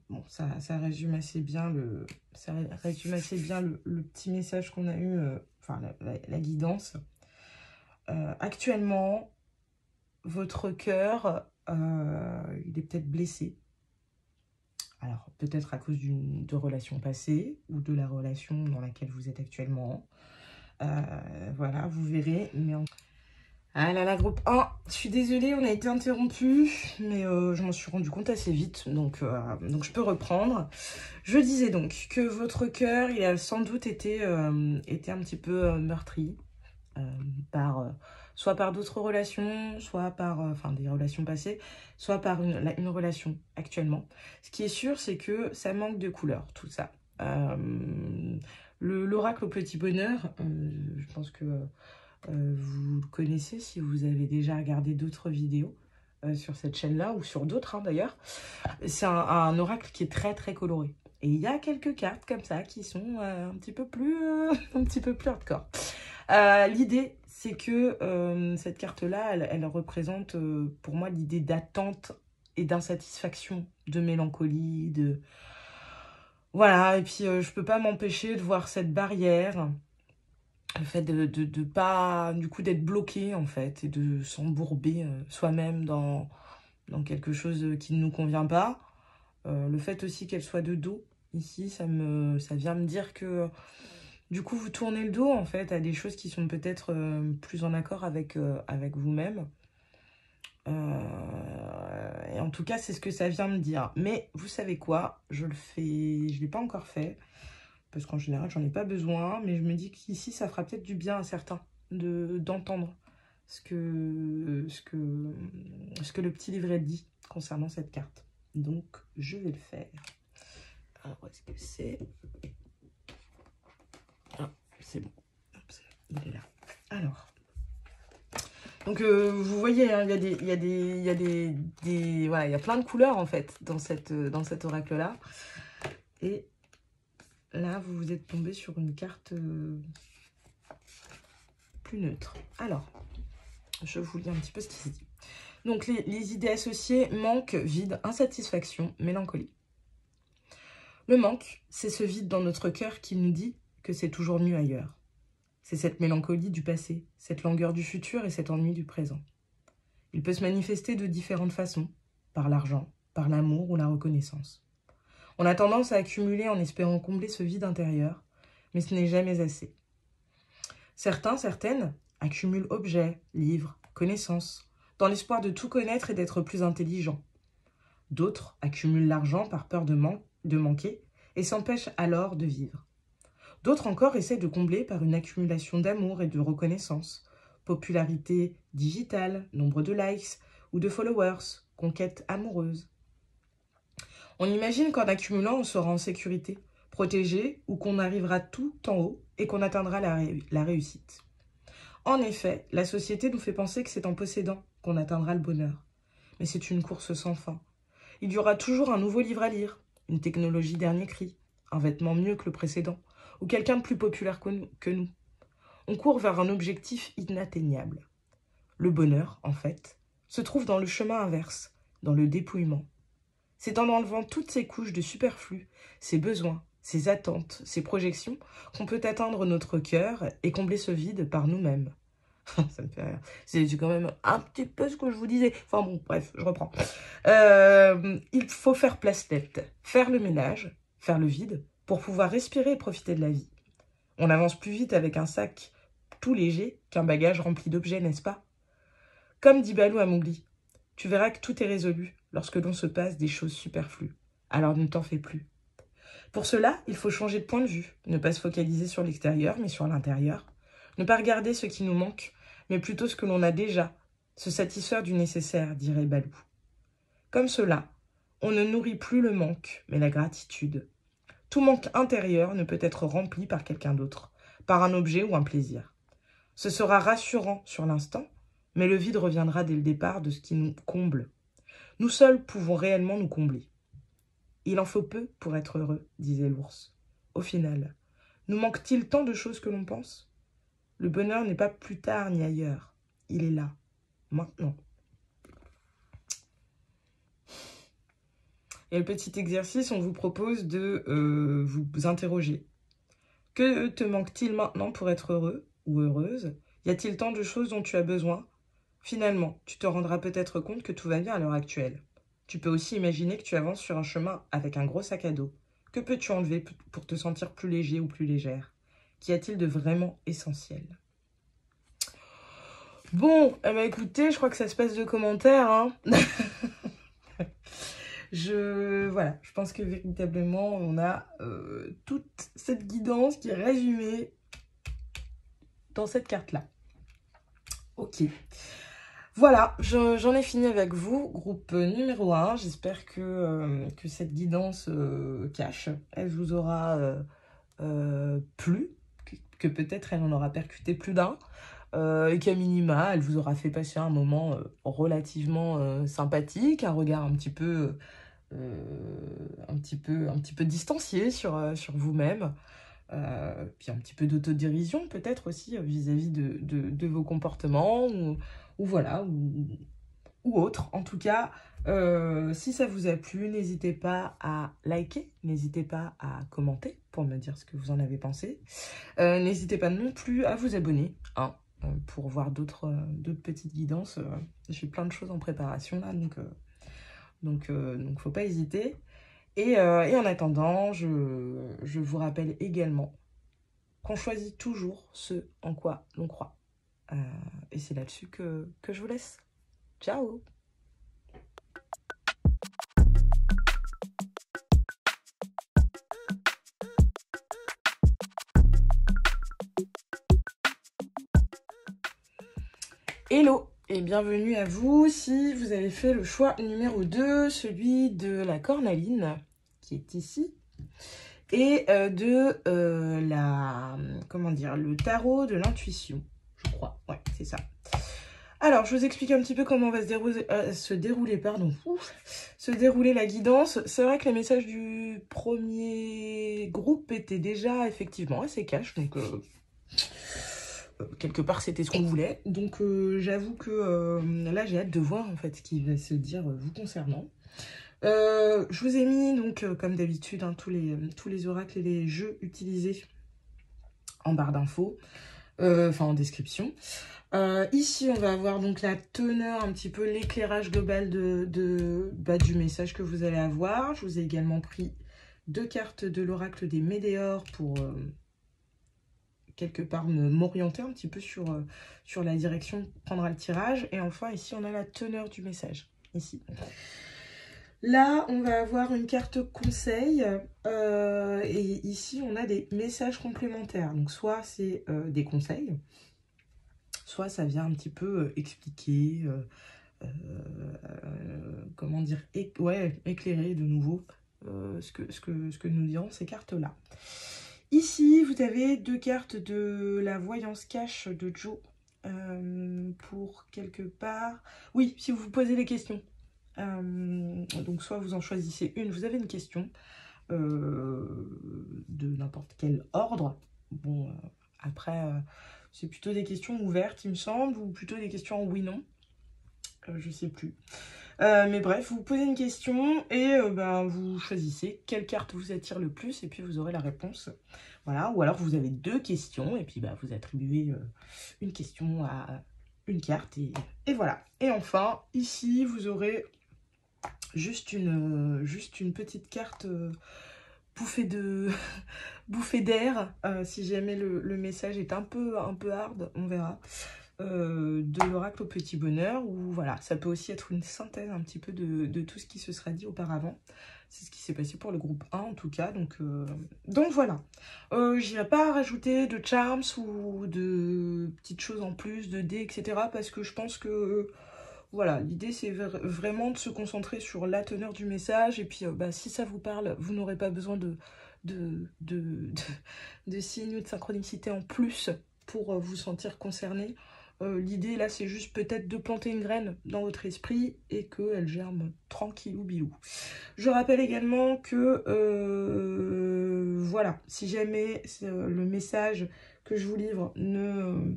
Bon, ça résume assez bien le petit message qu'on a eu, enfin la guidance. Actuellement, votre cœur, il est peut-être blessé. Alors, peut-être à cause de relations passées ou de la relation dans laquelle vous êtes actuellement. Voilà, vous verrez. Mais ah là là, groupe 1, je suis désolée, on a été interrompu, mais je m'en suis rendu compte assez vite, donc je peux reprendre. Je disais donc que votre cœur, il a sans doute été un petit peu meurtri, soit par d'autres relations, soit par des relations passées, soit par une relation actuellement. Ce qui est sûr, c'est que ça manque de couleur, tout ça. L'oracle au petit bonheur, je pense que vous le connaissez si vous avez déjà regardé d'autres vidéos sur cette chaîne-là, ou sur d'autres hein, d'ailleurs. C'est un oracle qui est très très coloré. Et il y a quelques cartes comme ça qui sont un petit peu plus hardcore. L'idée, c'est que cette carte-là, elle représente pour moi l'idée d'attente et d'insatisfaction, de mélancolie, Voilà, et puis je peux pas m'empêcher de voir cette barrière, le fait de pas, du coup, d'être bloqué, en fait, et de s'embourber soi-même dans quelque chose qui ne nous convient pas. Le fait aussi qu'elle soit de dos, ici, ça vient me dire que, du coup, vous tournez le dos, en fait, à des choses qui sont peut-être plus en accord avec vous-même. Et en tout cas, c'est ce que ça vient me dire. Mais vous savez quoi? Je l'ai pas encore fait. Parce qu'en général, j'en ai pas besoin. Mais je me dis qu'ici, ça fera peut-être du bien à certains d'entendre ce que le petit livret dit concernant cette carte. Donc, je vais le faire. Alors, où est-ce que c'est? Ah, c'est bon. Il est là. Alors. Donc, vous voyez, hein, voilà, il y a plein de couleurs, en fait, dans cet oracle-là. Et là, vous vous êtes tombé sur une carte plus neutre. Alors, je vous lis un petit peu ce qui se dit. Donc, les idées associées: manque, vide, insatisfaction, mélancolie. Le manque, c'est ce vide dans notre cœur qui nous dit que c'est toujours mieux ailleurs. C'est cette mélancolie du passé, cette langueur du futur et cet ennui du présent. Il peut se manifester de différentes façons, par l'argent, par l'amour ou la reconnaissance. On a tendance à accumuler en espérant combler ce vide intérieur, mais ce n'est jamais assez. Certains, certaines, accumulent objets, livres, connaissances, dans l'espoir de tout connaître et d'être plus intelligents. D'autres accumulent l'argent par peur de manquer et s'empêchent alors de vivre. D'autres encore essaient de combler par une accumulation d'amour et de reconnaissance, popularité digitale, nombre de likes ou de followers, conquête amoureuse. On imagine qu'en accumulant, on sera en sécurité, protégé, ou qu'on arrivera tout en haut et qu'on atteindra la réussite. En effet, la société nous fait penser que c'est en possédant qu'on atteindra le bonheur. Mais c'est une course sans fin. Il y aura toujours un nouveau livre à lire, une technologie dernier cri, un vêtement mieux que le précédent, ou quelqu'un de plus populaire que nous. On court vers un objectif inatteignable. Le bonheur, en fait, se trouve dans le chemin inverse, dans le dépouillement. C'est en enlevant toutes ces couches de superflu, ces besoins, ces attentes, ces projections, qu'on peut atteindre notre cœur et combler ce vide par nous-mêmes. Ça me fait rire. C'est quand même un petit peu ce que je vous disais. Enfin bon, bref, je reprends. Il faut faire place nette, faire le ménage, faire le vide, pour pouvoir respirer et profiter de la vie. On avance plus vite avec un sac tout léger qu'un bagage rempli d'objets, n'est-ce pas? Comme dit Balou à Mowgli, tu verras que tout est résolu lorsque l'on se passe des choses superflues. Alors ne t'en fais plus. Pour cela, il faut changer de point de vue, ne pas se focaliser sur l'extérieur, mais sur l'intérieur. Ne pas regarder ce qui nous manque, mais plutôt ce que l'on a déjà. Se satisfaire du nécessaire, dirait Balou. Comme cela, on ne nourrit plus le manque, mais la gratitude. Tout manque intérieur ne peut être rempli par quelqu'un d'autre, par un objet ou un plaisir. Ce sera rassurant sur l'instant, mais le vide reviendra dès le départ de ce qui nous comble. Nous seuls pouvons réellement nous combler. Il en faut peu pour être heureux, disait l'ours. Au final, nous manque-t-il tant de choses que l'on pense? Le bonheur n'est pas plus tard ni ailleurs. Il est là, maintenant. Et le petit exercice, on vous propose de vous interroger. Que te manque-t-il maintenant pour être heureux ou heureuse? Y a-t-il tant de choses dont tu as besoin? Finalement, tu te rendras peut-être compte que tout va bien à l'heure actuelle. Tu peux aussi imaginer que tu avances sur un chemin avec un gros sac à dos. Que peux-tu enlever pour te sentir plus léger ou plus légère? Qu'y a-t-il de vraiment essentiel? Bon, eh ben écoutez, je crois que ça se passe de commentaires, hein. Voilà, je pense que véritablement, on a toute cette guidance qui est résumée dans cette carte-là. Ok. Voilà, j'en ai fini avec vous, groupe numéro 1. J'espère que cette guidance cash, elle vous aura plu, que peut-être elle en aura percuté plus d'un, et qu'à minima, elle vous aura fait passer un moment relativement sympathique, un regard un petit peu distancié sur vous-même, puis un petit peu d'autodérision peut-être aussi vis-à-vis de vos comportements, ou voilà, ou ou autre. En tout cas, si ça vous a plu, n'hésitez pas à liker, n'hésitez pas à commenter pour me dire ce que vous en avez pensé. N'hésitez pas non plus à vous abonner, hein, pour voir d'autres petites guidances. J'ai plein de choses en préparation là, donc faut pas hésiter. Et en attendant, je vous rappelle également qu'on choisit toujours ce en quoi l'on croit. Et c'est là-dessus que je vous laisse. Ciao! Hello et bienvenue à vous si vous avez fait le choix numéro 2, celui de la cornaline qui est ici, et le tarot de l'intuition, je crois. Ouais, c'est ça. Alors, je vous explique un petit peu comment va se dérouler la guidance. C'est vrai que les messages du premier groupe étaient déjà effectivement assez cash, donc quelque part c'était ce qu'on voulait. Donc j'avoue que là j'ai hâte de voir en fait ce qui va se dire vous concernant. Je vous ai mis donc comme d'habitude hein, tous les oracles et les jeux utilisés en barre d'infos, enfin en description. Ici on va avoir donc la teneur, un petit peu l'éclairage global du message que vous allez avoir. Je vous ai également pris 2 cartes de l'oracle des Médéors pour quelque part m'orienter un petit peu sur la direction que prendra le tirage. Et enfin ici on a la teneur du message, ici. Là, on va avoir une carte conseil et ici, on a des messages complémentaires. Donc, soit c'est des conseils, soit ça vient un petit peu expliquer, comment dire, éclairer de nouveau ce que nous diront ces cartes-là. Ici, vous avez 2 cartes de la voyance cache de Joe pour quelque part... Oui, si vous vous posez des questions. Donc soit vous en choisissez une, vous avez une question de n'importe quel ordre. Bon, après, c'est plutôt des questions ouvertes, il me semble, ou plutôt des questions en oui-non. Je sais plus. Mais bref, vous posez une question et vous choisissez quelle carte vous attire le plus et puis vous aurez la réponse. Voilà, ou alors vous avez 2 questions et puis vous attribuez une question à une carte et voilà. Et enfin, ici, vous aurez juste une petite carte bouffée d'air, si jamais le message est un peu hard, on verra, de l'oracle au petit bonheur, ou voilà, ça peut aussi être une synthèse un petit peu de tout ce qui se sera dit auparavant. C'est ce qui s'est passé pour le groupe 1 en tout cas, donc voilà. J'irai pas rajouter de charms ou de petites choses en plus, de dés, etc. parce que je pense que voilà, l'idée c'est vraiment de se concentrer sur la teneur du message et puis si ça vous parle, vous n'aurez pas besoin de signes ou de synchronicité en plus pour vous sentir concerné. L'idée là c'est juste peut-être de planter une graine dans votre esprit et qu'elle germe tranquillou bilou. Je rappelle également que voilà, si jamais le message que je vous livre ne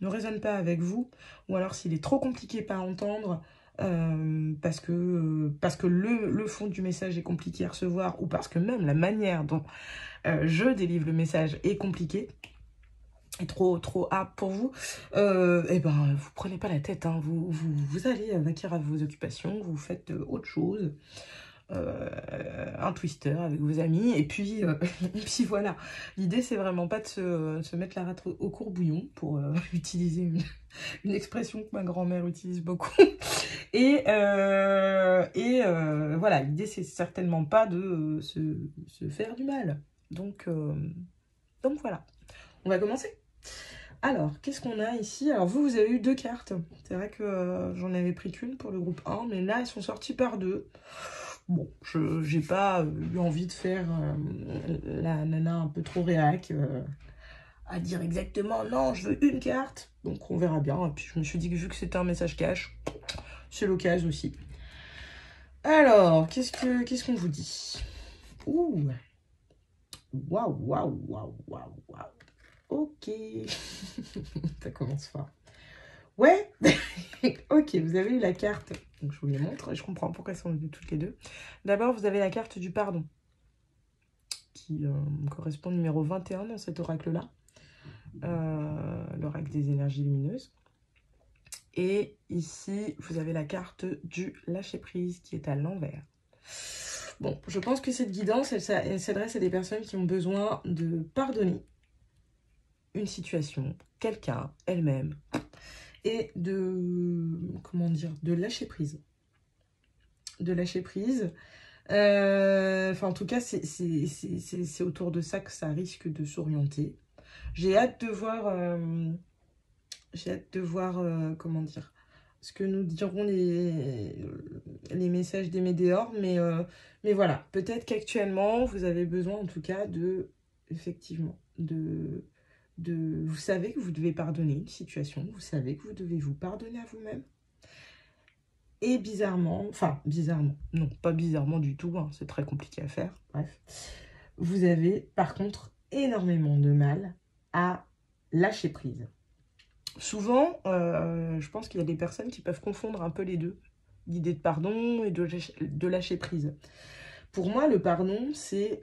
résonne pas avec vous, ou alors s'il est trop compliqué à entendre, parce que le fond du message est compliqué à recevoir, ou parce que même la manière dont je délivre le message est compliquée, et trop hard pour vous, vous prenez pas la tête, hein, vous allez vaquer à vos occupations, vous faites autre chose, un twister avec vos amis, et puis voilà. L'idée c'est vraiment pas de se mettre la rate au courbouillon, pour utiliser une expression que ma grand-mère utilise beaucoup. Et voilà, l'idée c'est certainement pas de se faire du mal. Donc voilà, on va commencer. Alors, qu'est-ce qu'on a ici? Alors vous avez eu 2 cartes. C'est vrai que j'en avais pris qu'une pour le groupe 1, mais là elles sont sorties par 2. Bon, j'ai pas eu envie de faire la nana un peu trop réac, à dire exactement non, je veux une carte. Donc on verra bien. Et puis je me suis dit que vu que c'était un message cash, c'est l'occasion aussi. Alors, qu'est-ce qu'on vous dit? Ouh, waouh. Ok, ça commence fort. Ouais. Ok, vous avez eu la carte. Donc, je vous les montre. Et je comprends pourquoi elles sont venues toutes les deux. D'abord, vous avez la carte du pardon, qui correspond au numéro 21 dans cet oracle-là. L'oracle des énergies lumineuses. Et ici, vous avez la carte du lâcher-prise qui est à l'envers. Bon, je pense que cette guidance, elle s'adresse à des personnes qui ont besoin de pardonner une situation, quelqu'un, elle-même, et de, comment dire, de lâcher prise. De lâcher prise. Enfin, en tout cas, c'est autour de ça que ça risque de s'orienter. J'ai hâte de voir... comment dire, ce que nous diront les messages des météores. Mais voilà, peut-être qu'actuellement, vous avez besoin en tout cas de, effectivement, vous savez que vous devez pardonner une situation, vous savez que vous devez vous pardonner à vous-même. Et bizarrement, enfin bizarrement, non, pas bizarrement du tout, hein, c'est très compliqué à faire, bref. Vous avez par contre énormément de mal à lâcher prise. Souvent, je pense qu'il y a des personnes qui peuvent confondre un peu les deux, l'idée de pardon et de lâcher prise. Pour moi, le pardon, c'est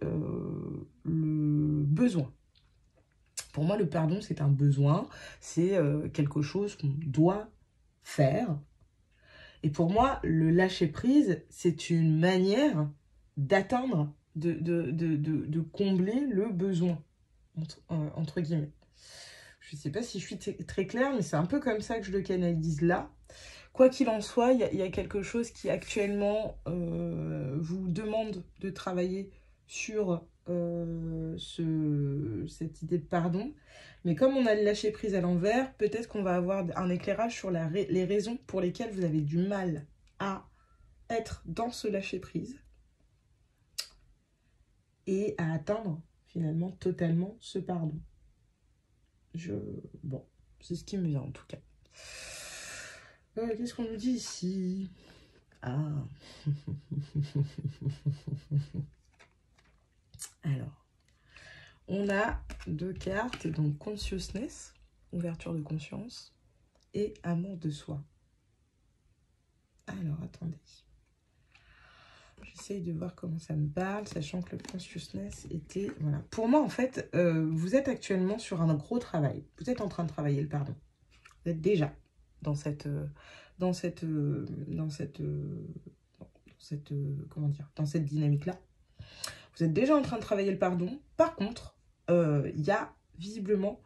le besoin. Pour moi, le pardon, c'est un besoin, c'est quelque chose qu'on doit faire. Et pour moi, le lâcher prise, c'est une manière d'atteindre, de combler le besoin, entre guillemets. Je ne sais pas si je suis très claire, mais c'est un peu comme ça que je le canalise là. Quoi qu'il en soit, il y a quelque chose qui actuellement vous demande de travailler sur cette idée de pardon. Mais comme on a le lâcher prise à l'envers, peut-être qu'on va avoir un éclairage sur les raisons pour lesquelles vous avez du mal à être dans ce lâcher prise et à atteindre finalement totalement ce pardon. Bon, c'est ce qui me vient en tout cas. Qu'est-ce qu'on nous dit ici? Ah. Alors, on a deux cartes, donc Consciousness, ouverture de conscience, et Amour de soi. Alors, attendez. J'essaye de voir comment ça me parle, sachant que le Consciousness était... Voilà. Pour moi, en fait, vous êtes actuellement sur un gros travail. Vous êtes en train de travailler le pardon. Vous êtes déjà dans cette dynamique-là. Vous êtes déjà en train de travailler le pardon. Par contre, il y a visiblement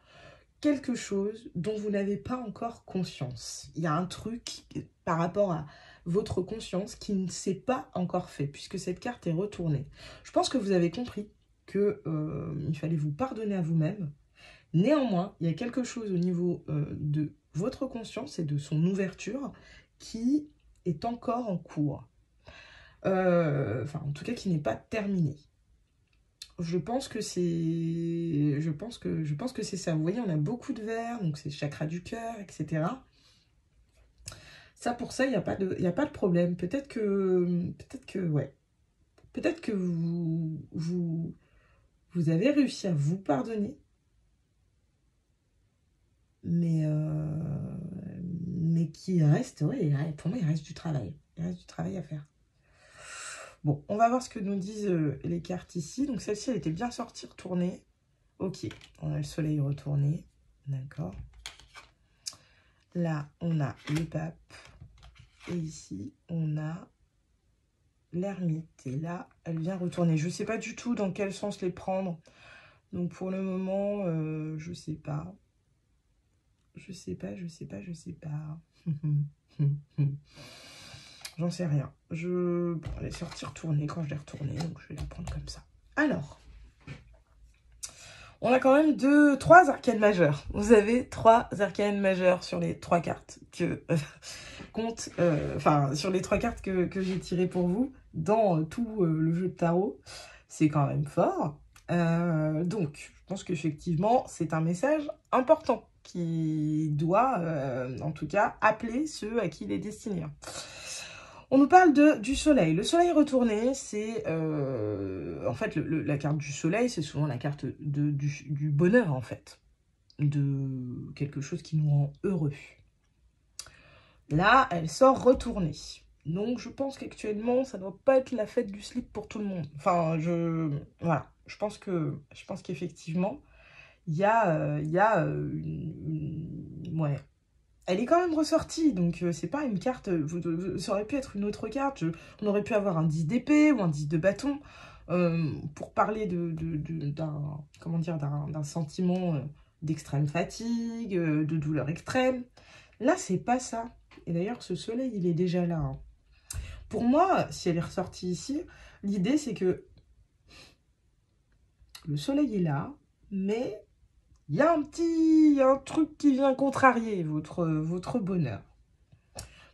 quelque chose dont vous n'avez pas encore conscience. Il y a un truc par rapport à votre conscience qui ne s'est pas encore fait, puisque cette carte est retournée. Je pense que vous avez compris qu'il fallait vous pardonner à vous-même. Néanmoins, il y a quelque chose au niveau de votre conscience et de son ouverture qui est encore en cours. Enfin, en tout cas, qui n'est pas terminé. Je pense que c'est ça. Vous voyez, on a beaucoup de verre, donc c'est chakra du cœur, etc. Ça, pour ça, il n'y a pas de problème. Peut-être que vous avez réussi à vous pardonner, mais qu'il reste, ouais, pour moi, il reste du travail. Il reste du travail à faire. Bon, on va voir ce que nous disent les cartes ici. Donc, celle-ci, elle était bien sortie, retournée. Ok, on a le soleil retourné. D'accord. Là, on a le pape. Et ici, on a l'ermite. Et là, elle vient retourner. Je ne sais pas du tout dans quel sens les prendre. Donc, pour le moment, je ne sais pas. Je sais pas. J'en sais rien. Bon, elle est sortie retourner quand je l'ai retournée. Donc, je vais la prendre comme ça. Alors, on a quand même 3 arcanes majeures. Vous avez 3 arcanes majeures sur les 3 cartes que sur les 3 cartes que j'ai tirées pour vous dans tout le jeu de tarot. C'est quand même fort. Donc, je pense qu'effectivement, c'est un message important qui doit, en tout cas, appeler ceux à qui il est destiné. On nous parle du soleil. Le soleil retourné, c'est... en fait, la carte du soleil, c'est souvent la carte du bonheur, en fait. De quelque chose qui nous rend heureux. Là, elle sort retournée. Donc, je pense qu'actuellement, ça ne doit pas être la fête du slip pour tout le monde. Enfin, voilà. Je pense qu'effectivement, ouais. Elle est quand même ressortie, donc c'est pas une carte... ça aurait pu être une autre carte. On aurait pu avoir un 10 d'épée ou un 10 de bâton pour parler comment dire, d'un sentiment d'extrême fatigue, de douleur extrême. Là, c'est pas ça. Et d'ailleurs, ce soleil, il est déjà là, hein. Pour moi, si elle est ressortie ici, l'idée, c'est que le soleil est là, mais il y a un truc qui vient contrarier votre bonheur.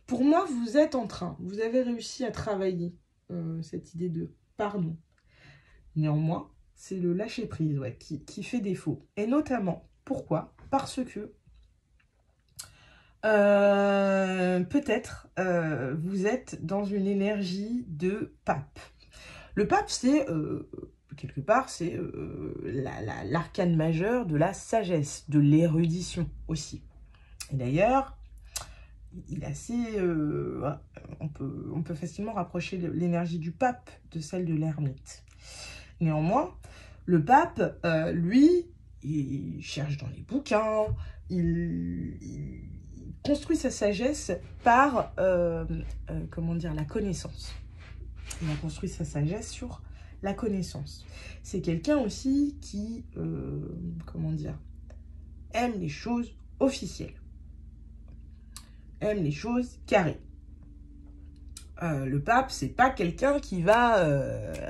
Pour moi, vous avez réussi à travailler cette idée de pardon. Néanmoins, c'est le lâcher-prise qui fait défaut. Et notamment, pourquoi? Parce que peut-être vous êtes dans une énergie de pape. Le pape, c'est, quelque part, c'est l'arcane majeur de la sagesse, de l'érudition aussi. Et d'ailleurs, il est assez... on peut facilement rapprocher l'énergie du pape de celle de l'ermite. Néanmoins, le pape, lui, il cherche dans les bouquins, il construit sa sagesse par, comment dire, la connaissance. Il a construit sa sagesse sur la connaissance. C'est quelqu'un aussi qui, comment dire, aime les choses officielles. Aime les choses carrées. Le pape, c'est pas quelqu'un qui va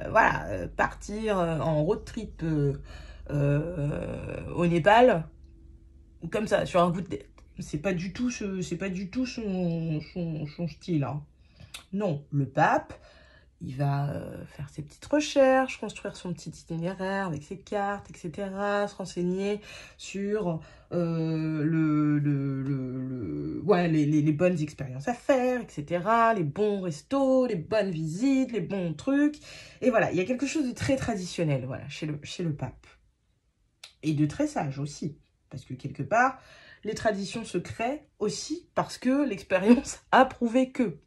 voilà, partir en road trip au Népal, comme ça, sur un coup de tête. C'est pas du tout son style, hein. Non, le pape, il va faire ses petites recherches, construire son petit itinéraire avec ses cartes, etc. Se renseigner sur ouais, les bonnes expériences à faire, etc. Les bons restos, les bonnes visites, les bons trucs. Et voilà, il y a quelque chose de très traditionnel, voilà, chez le pape. Et de très sage aussi. Parce que quelque part, les traditions se créent aussi parce que l'expérience a prouvé que.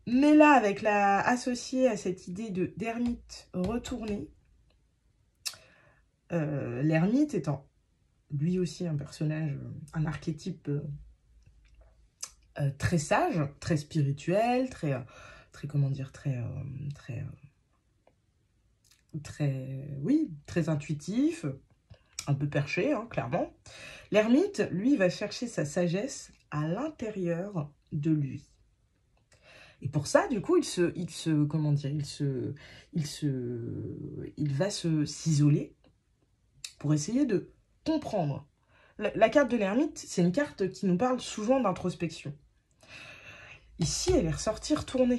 Mais là, associé à cette idée d'ermite retourné, l'ermite étant lui aussi un personnage, un archétype très sage, très spirituel, très comment dire, oui, très intuitif, un peu perché, hein, clairement. L'ermite, lui, va chercher sa sagesse à l'intérieur de lui. Et pour ça, du coup, comment dire, il va s'isoler pour essayer de comprendre. La carte de l'ermite, c'est une carte qui nous parle souvent d'introspection. Ici, elle est ressortie retournée.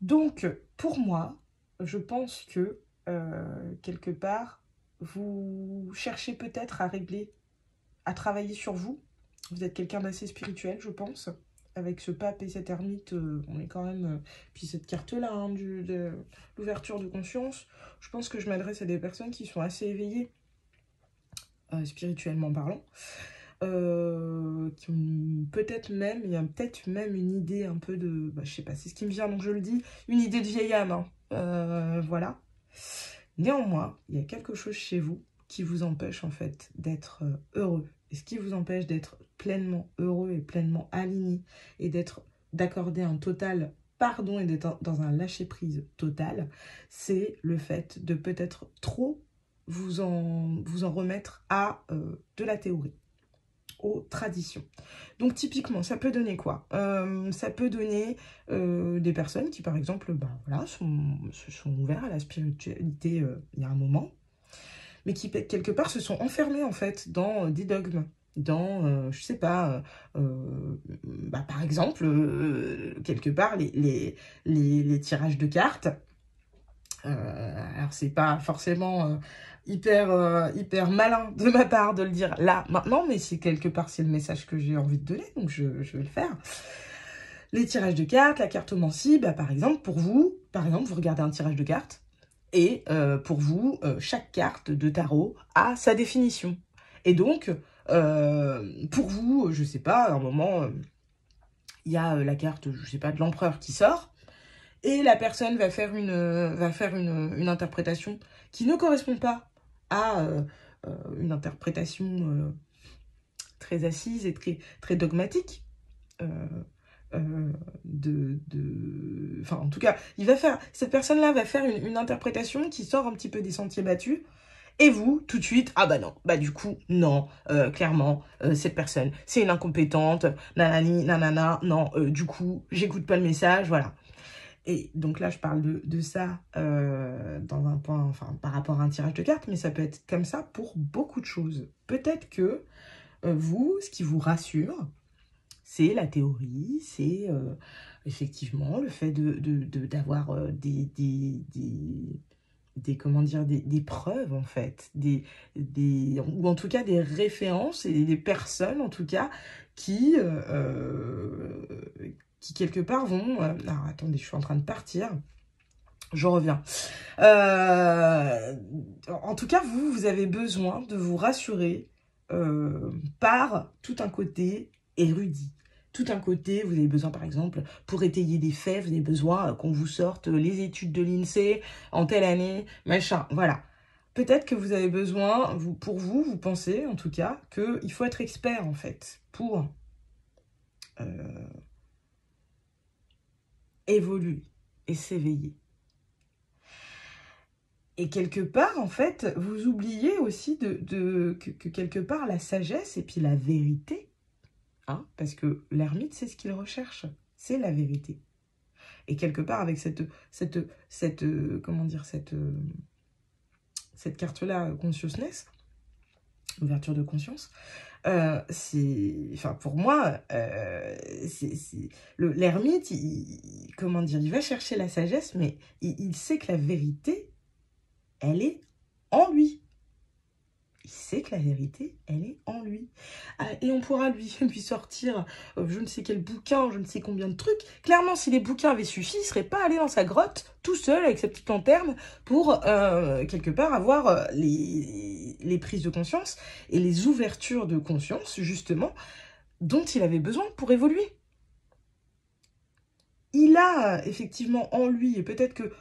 Donc, pour moi, je pense que, quelque part, vous cherchez peut-être à régler, à travailler sur vous. Vous êtes quelqu'un d'assez spirituel, je pense. Avec ce pape et cette ermite, on est quand même... puis cette carte-là, hein, de l'ouverture de conscience, je pense que je m'adresse à des personnes qui sont assez éveillées, spirituellement parlant. Qui ont peut-être même, il y a peut-être même une idée un peu de... Bah, je sais pas, c'est ce qui me vient, donc je le dis, une idée de vieille âme, hein. Voilà. Néanmoins, il y a quelque chose chez vous qui vous empêche en fait d'être heureux. Et ce qui vous empêche d'être pleinement heureux et pleinement aligné et d'accorder un total pardon et d'être dans un lâcher-prise total, c'est le fait de peut-être trop vous en remettre à de la théorie, aux traditions. Donc typiquement, ça peut donner quoi? Ça peut donner des personnes qui par exemple voilà, se sont ouvertes à la spiritualité il y a un moment, mais qui quelque part se sont enfermés en fait dans des dogmes, dans, je sais pas, par exemple, quelque part les tirages de cartes. Alors c'est pas forcément hyper malin de ma part de le dire là maintenant, mais c'est quelque part c'est le message que j'ai envie de donner, donc je vais le faire. Les tirages de cartes, la cartomancie, par exemple pour vous, vous regardez un tirage de cartes et pour vous chaque carte de tarot a sa définition. Et donc Pour vous, je sais pas, à un moment, il y a la carte, je sais pas, de l'empereur qui sort, et la personne va faire une interprétation qui ne correspond pas à une interprétation très assise et très dogmatique. Enfin, en tout cas, cette personne-là va faire une interprétation qui sort un petit peu des sentiers battus. Et vous, tout de suite, ah bah non, bah du coup, non, clairement, cette personne, c'est une incompétente, nanani, nanana, non, du coup, j'écoute pas le message, voilà. Et donc là, je parle de ça dans un point, enfin, par rapport à un tirage de cartes, mais ça peut être comme ça pour beaucoup de choses. Peut-être que vous, ce qui vous rassure, c'est la théorie, c'est effectivement le fait d'avoir comment dire, des preuves en fait, ou en tout cas des références et des personnes en tout cas qui quelque part vont... alors attendez, je suis en train de partir, je reviens. En tout cas, vous avez besoin de vous rassurer par tout un côté érudit. Tout un côté, vous avez besoin, par exemple, pour étayer des faits, vous avez besoin qu'on vous sorte les études de l'INSEE en telle année, machin, voilà. Peut-être que vous avez besoin, pour vous pensez, en tout cas, qu'il faut être expert, en fait, pour évoluer et s'éveiller. Et quelque part, en fait, vous oubliez aussi que quelque part, la sagesse et puis la vérité, hein, parce que l'ermite, c'est ce qu'il recherche, c'est la vérité. Et quelque part, avec comment dire, cette carte-là, consciousness, ouverture de conscience, enfin, pour moi, l'ermite, comment dire, il va chercher la sagesse, mais il sait que la vérité, elle est en lui. Il sait que la vérité, elle est en lui. Et on pourra lui sortir je ne sais quel bouquin, je ne sais combien de trucs. Clairement, si les bouquins avaient suffi, il ne serait pas allé dans sa grotte, tout seul, avec sa petite lanterne, pour, quelque part, avoir les prises de conscience et les ouvertures de conscience, justement, dont il avait besoin pour évoluer. Il a effectivement en lui, et peut-être que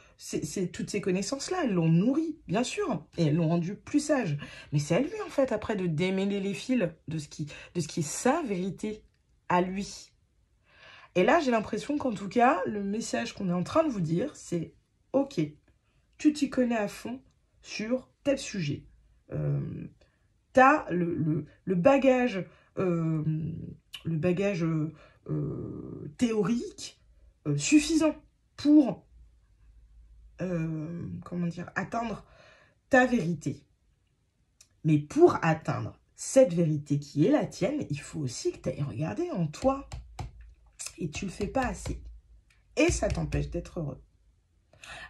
toutes ces connaissances-là, elles l'ont nourri, bien sûr, et elles l'ont rendu plus sage. Mais c'est à lui, en fait, après, de démêler les fils de ce qui est sa vérité à lui. Et là, j'ai l'impression qu'en tout cas, le message qu'on est en train de vous dire, c'est « Ok, tu t'y connais à fond sur tel sujet. T'as le bagage, théorique suffisant pour comment dire, atteindre ta vérité. Mais pour atteindre cette vérité qui est la tienne, il faut aussi que tu ailles regarder en toi. Et tu le fais pas assez. Et ça t'empêche d'être heureux.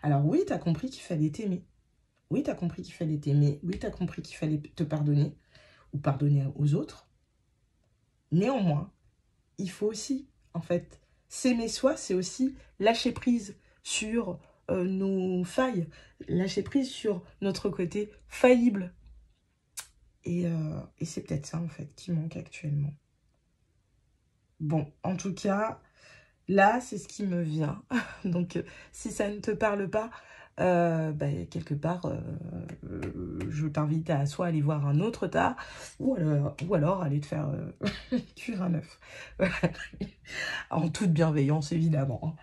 Alors oui, tu as compris qu'il fallait t'aimer. Oui, tu as compris qu'il fallait t'aimer. Oui, tu as compris qu'il fallait te pardonner ou pardonner aux autres. Néanmoins, il faut aussi, en fait, s'aimer soi, c'est aussi lâcher prise sur nos failles, lâcher prise sur notre côté faillible. Et c'est peut-être ça, en fait, qui manque actuellement. Bon, en tout cas, là, c'est ce qui me vient. Donc, si ça ne te parle pas, quelque part, je t'invite à soit aller voir un autre tas, ou alors aller te faire cuire un œuf. En toute bienveillance, évidemment.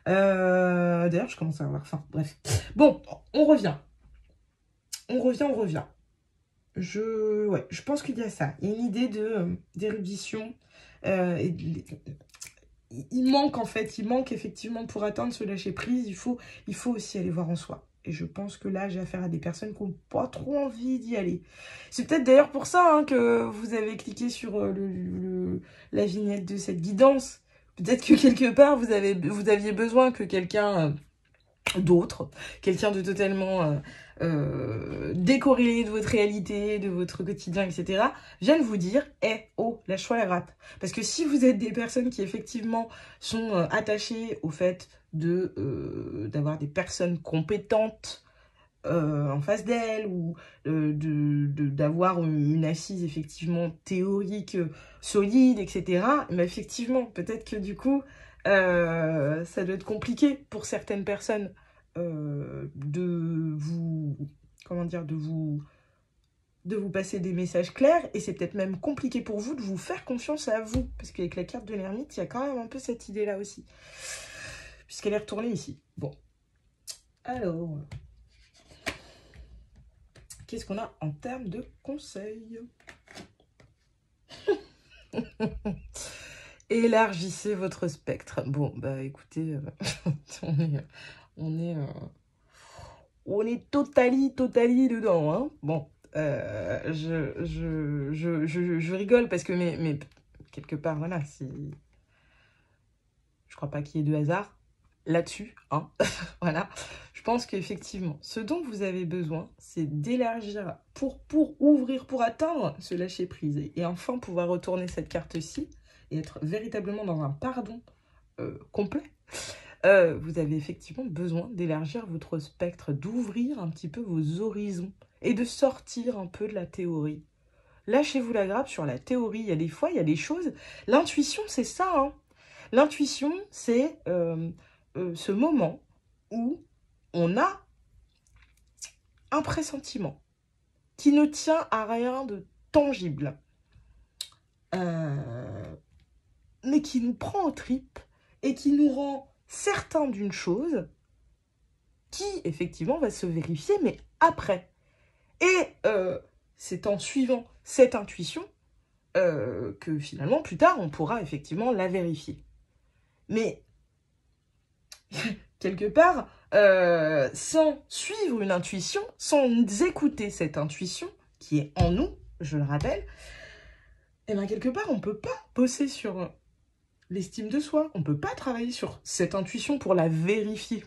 D'ailleurs, je commence à avoir faim. Bref. Bon, on revient. Je pense qu'il y a ça. Il y a une idée d'érudition. Il manque effectivement pour atteindre ce lâcher-prise, il faut aussi aller voir en soi. Et je pense que là, j'ai affaire à des personnes qui n'ont pas trop envie d'y aller. C'est peut-être d'ailleurs pour ça hein, que vous avez cliqué sur la vignette de cette guidance. Peut-être que quelque part, vous aviez besoin que quelqu'un d'autre, quelqu'un de totalement décorrélé de votre réalité, de votre quotidien, etc., viennent vous dire « oh, lâche-toi la grappe ». Parce que si vous êtes des personnes qui, effectivement, sont attachées au fait d'avoir des personnes compétentes en face d'elle, ou d'avoir une assise effectivement théorique solide, etc. Mais effectivement, peut-être que du coup, ça doit être compliqué pour certaines personnes de vous, comment dire, de vous passer des messages clairs, et c'est peut-être même compliqué pour vous de vous faire confiance à vous, parce qu'avec la carte de l'ermite, il y a quand même un peu cette idée-là aussi, puisqu'elle est retournée ici. Bon, alors, qu'est-ce qu'on a en termes de conseils? Élargissez votre spectre. Bon, bah écoutez, on est totally dedans, hein. Bon, je rigole parce que mais quelque part, voilà, je crois pas qu'il y ait de hasard là-dessus, hein. Voilà, je pense qu'effectivement, ce dont vous avez besoin, c'est d'élargir pour ouvrir, pour atteindre ce lâcher-prise et enfin pouvoir retourner cette carte-ci et être véritablement dans un pardon complet. Vous avez effectivement besoin d'élargir votre spectre, d'ouvrir un petit peu vos horizons et de sortir un peu de la théorie. Lâchez-vous la grappe sur la théorie. Il y a des fois, il y a des choses... L'intuition, c'est ça, hein. L'intuition, c'est ce moment où on a un pressentiment qui ne tient à rien de tangible, mais qui nous prend aux tripes et qui nous rend certains d'une chose qui, effectivement, va se vérifier, mais après. Et c'est en suivant cette intuition que, finalement, plus tard, on pourra effectivement la vérifier. Mais, quelque part, sans suivre une intuition, sans écouter cette intuition, qui est en nous, je le rappelle, et bien, quelque part, on ne peut pas bosser sur l'estime de soi. On ne peut pas travailler sur cette intuition pour la vérifier.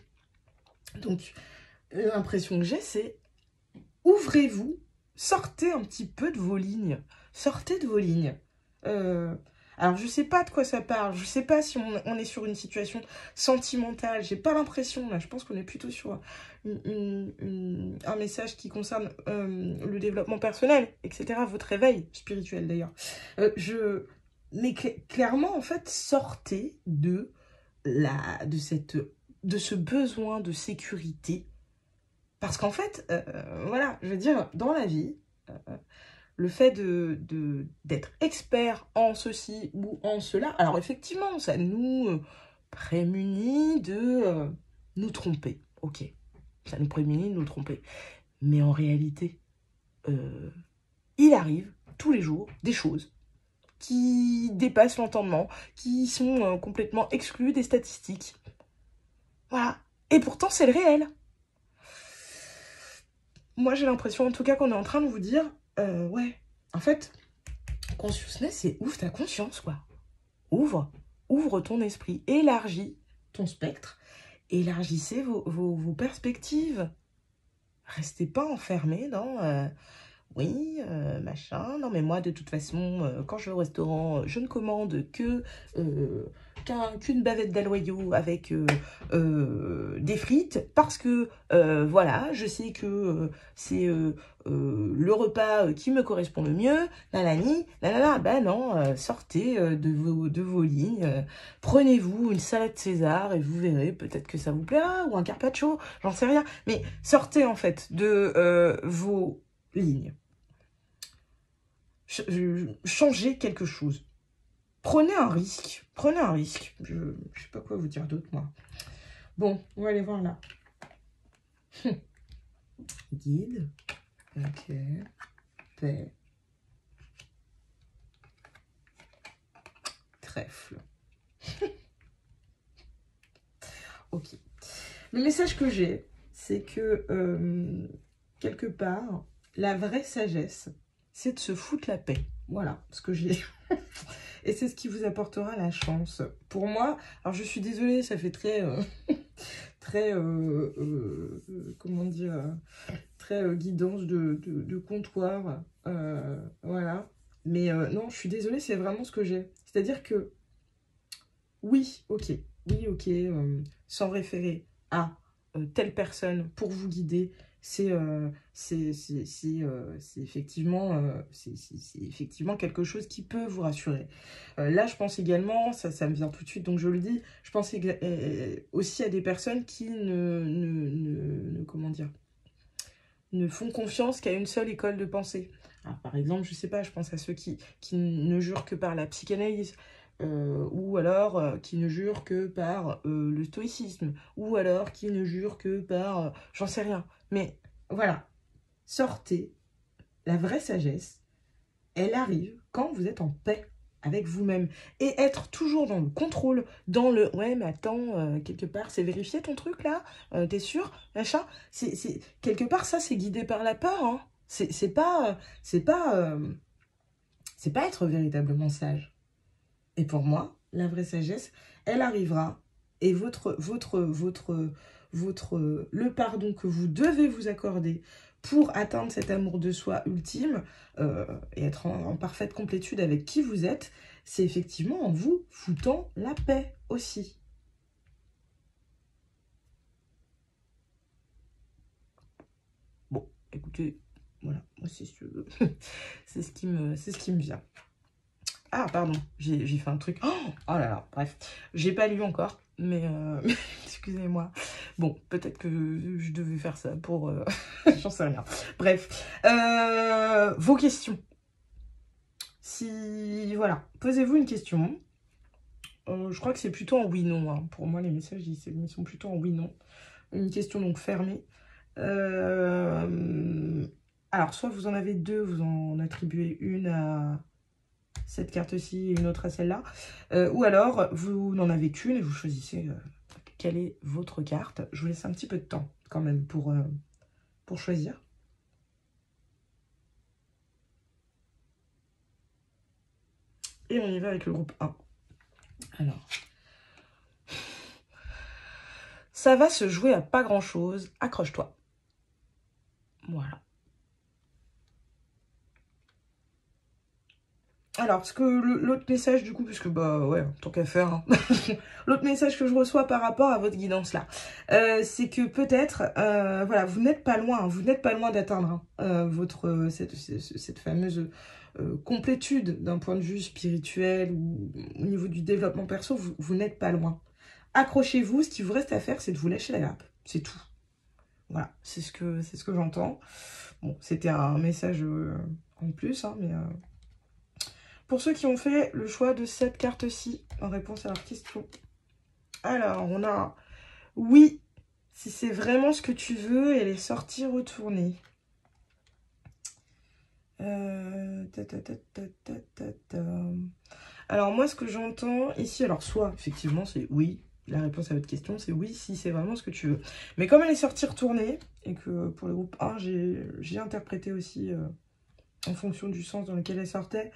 Donc, l'impression que j'ai, c'est ouvrez-vous, sortez un petit peu de vos lignes. Sortez de vos lignes. Alors, je ne sais pas de quoi ça parle. Je ne sais pas si on est sur une situation sentimentale. J'ai pas l'impression, là. Je pense qu'on est plutôt sur un message qui concerne le développement personnel, etc. Votre réveil spirituel, d'ailleurs. Mais clairement, en fait, sortez de ce besoin de sécurité. Parce qu'en fait, voilà, je veux dire, dans la vie, le fait d'être expert en ceci ou en cela, alors effectivement, ça nous prémunit de nous tromper. Ok, ça nous prémunit de nous tromper. Mais en réalité, il arrive tous les jours des choses qui dépassent l'entendement, qui sont complètement exclues des statistiques. Voilà. Et pourtant, c'est le réel. Moi, j'ai l'impression, en tout cas, qu'on est en train de vous dire, ouais, en fait, consciousness, c'est ouvre ta conscience, quoi. Ouvre ton esprit, élargis ton spectre, élargissez vos perspectives. Restez pas enfermés dans... oui, machin, non mais moi de toute façon, quand je vais au restaurant, je ne commande qu'une bavette d'aloyaux avec des frites, parce que, voilà, je sais que c'est le repas qui me correspond le mieux, nanani, nanana, ben non, sortez de vos lignes, prenez-vous une salade César et vous verrez, peut-être que ça vous plaira, ou un carpaccio, j'en sais rien, mais sortez en fait de vos lignes. Changez quelque chose. Prenez un risque. Prenez un risque. Je ne sais pas quoi vous dire d'autre, moi. Bon, on va aller voir là. Guide. Ok. Paix. Trèfle. Ok. Le message que j'ai, c'est que, quelque part, la vraie sagesse, c'est de se foutre la paix. Voilà ce que j'ai. Et c'est ce qui vous apportera la chance. Pour moi, alors je suis désolée, ça fait très... comment dire, très guidance de comptoir, voilà. Mais non, je suis désolée, c'est vraiment ce que j'ai. C'est-à-dire que, oui, ok, sans référer à telle personne pour vous guider, effectivement, c'est effectivement quelque chose qui peut vous rassurer. Là, je pense également, ça me vient tout de suite, donc je le dis, je pense aussi à des personnes qui comment dire, ne font confiance qu'à une seule école de pensée. Alors, par exemple, je sais pas, je pense à ceux qui ne jurent que par la psychanalyse, ou alors qui ne jurent que par le stoïcisme, ou alors qui ne jurent que par... j'en sais rien. Mais voilà, sortez, la vraie sagesse, elle arrive quand vous êtes en paix avec vous-même. Et être toujours dans le contrôle, dans le « ouais, mais attends, quelque part, c'est vérifié ton truc là t'es sûr machin ?» Quelque part, ça, c'est guidé par la peur. Hein. C'est pas être véritablement sage. Et pour moi, la vraie sagesse, elle arrivera. Et le pardon que vous devez vous accorder pour atteindre cet amour de soi ultime et être en parfaite complétude avec qui vous êtes, c'est effectivement en vous foutant la paix aussi. Bon, écoutez, voilà, moi c'est c'est ce qui me vient. Ah, pardon, j'ai fait un truc. Oh là là, bref. J'ai pas lu encore, mais excusez-moi. Bon, peut-être que je devais faire ça pour... j'en sais rien. Bref. Vos questions. Si... Voilà. Posez-vous une question. Je crois que c'est plutôt en oui-non. Hein. Pour moi, les messages, ils sont plutôt en oui-non. Une question donc fermée. Alors, soit vous en avez deux, vous en attribuez une à... cette carte-ci et une autre à celle-là. Ou alors, vous n'en avez qu'une et vous choisissez quelle est votre carte. Je vous laisse un petit peu de temps quand même pour choisir. Et on y va avec le groupe 1. Alors, ça va se jouer à pas grand-chose. Accroche-toi. Voilà. Alors, ce que l'autre message, du coup, puisque, bah, ouais, tant qu'à faire, hein. L'autre message que je reçois par rapport à votre guidance, là, c'est que peut-être, voilà, vous n'êtes pas loin, hein, vous n'êtes pas loin d'atteindre hein, cette fameuse complétude d'un point de vue spirituel ou au niveau du développement perso, vous n'êtes pas loin. Accrochez-vous, ce qui vous reste à faire, c'est de vous lâcher la grappe, c'est tout. Voilà, c'est ce que j'entends. Bon, c'était un message en plus, hein, mais... Pour ceux qui ont fait le choix de cette carte-ci, en réponse à leur question. Alors, on a oui, si c'est vraiment ce que tu veux, et les sorties retournées. Alors, moi, ce que j'entends ici, alors, soit, effectivement, c'est oui. La réponse à votre question, c'est oui, si c'est vraiment ce que tu veux. Mais comme elle est sortie retournée, et que pour le groupe 1, j'ai interprété aussi en fonction du sens dans lequel elle sortait...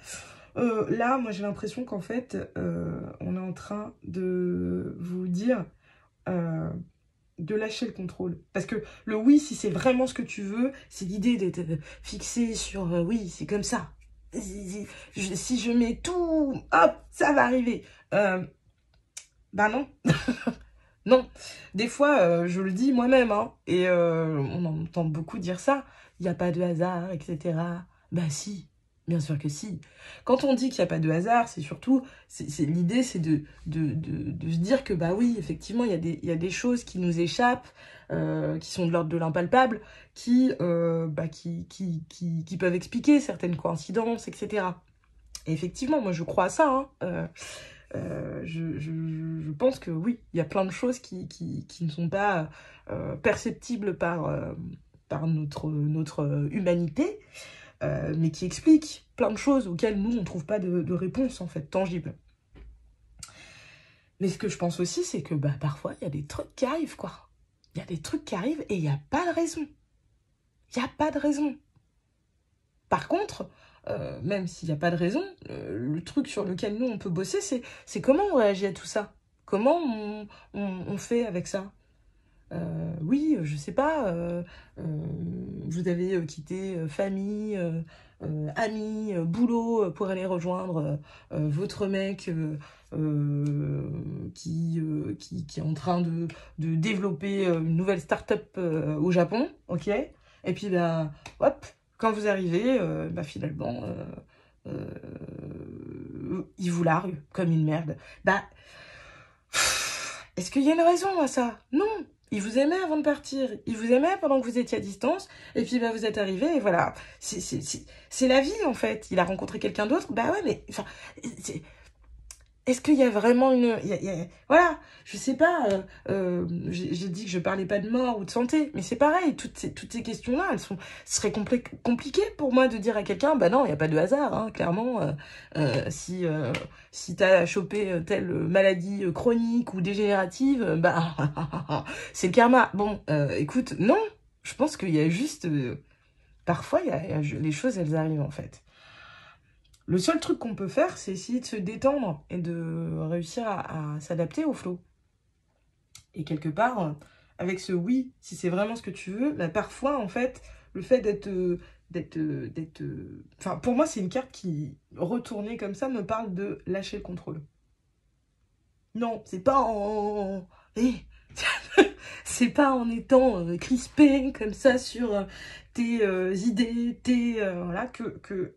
là, moi, j'ai l'impression qu'en fait, on est en train de vous dire de lâcher le contrôle. Parce que le oui, si c'est vraiment ce que tu veux, c'est l'idée d'être fixé sur oui, c'est comme ça. Si je mets tout, hop, ça va arriver. Bah non. Non. Des fois, je le dis moi-même, hein, et on entend beaucoup dire ça. Il n'y a pas de hasard, etc. Bah si. Bien sûr que si. Quand on dit qu'il n'y a pas de hasard, c'est surtout, l'idée c'est de se dire que bah oui, effectivement, il y a des choses qui nous échappent, qui sont de l'ordre de l'impalpable, qui peuvent expliquer certaines coïncidences, etc. Et effectivement, moi je crois à ça. Hein. Je pense que oui, il y a plein de choses qui ne sont pas perceptibles par notre humanité. Mais qui explique plein de choses auxquelles nous, on ne trouve pas de réponse, en fait, tangible. Mais ce que je pense aussi, c'est que bah, parfois, il y a des trucs qui arrivent, quoi. Il y a des trucs qui arrivent et il n'y a pas de raison. Il n'y a pas de raison. Par contre, même s'il n'y a pas de raison, le truc sur lequel nous, on peut bosser, c'est comment on réagit à tout ça. Comment on fait avec ça. Oui, je sais pas, vous avez quitté famille, amis, boulot pour aller rejoindre votre mec qui est en train de développer une nouvelle start-up au Japon, ok? Et puis, bah, hop, quand vous arrivez, bah, finalement, il vous largue comme une merde. Bah, est-ce qu'il y a une raison à ça? Non. Il vous aimait avant de partir. Il vous aimait pendant que vous étiez à distance. Et puis, bah, vous êtes arrivé et voilà. C'est la vie, en fait. Il a rencontré quelqu'un d'autre. Bah ouais, mais... Enfin, est-ce qu'il y a vraiment une... Voilà, je sais pas, j'ai dit que je parlais pas de mort ou de santé, mais c'est pareil, toutes ces questions-là, ce serait compliqué pour moi de dire à quelqu'un, bah non, il n'y a pas de hasard, hein, clairement, si t'as chopé telle maladie chronique ou dégénérative, bah, c'est le karma. Bon, écoute, non, je pense qu'il y a juste... parfois, les choses, elles arrivent, en fait. Le seul truc qu'on peut faire, c'est essayer de se détendre et de réussir à s'adapter au flow. Et quelque part, avec ce oui, si c'est vraiment ce que tu veux, bah parfois, en fait, le fait Enfin, pour moi, c'est une carte qui, retournée comme ça, me parle de lâcher le contrôle. Non, c'est pas en... c'est pas en étant crispé comme ça sur tes idées, voilà, que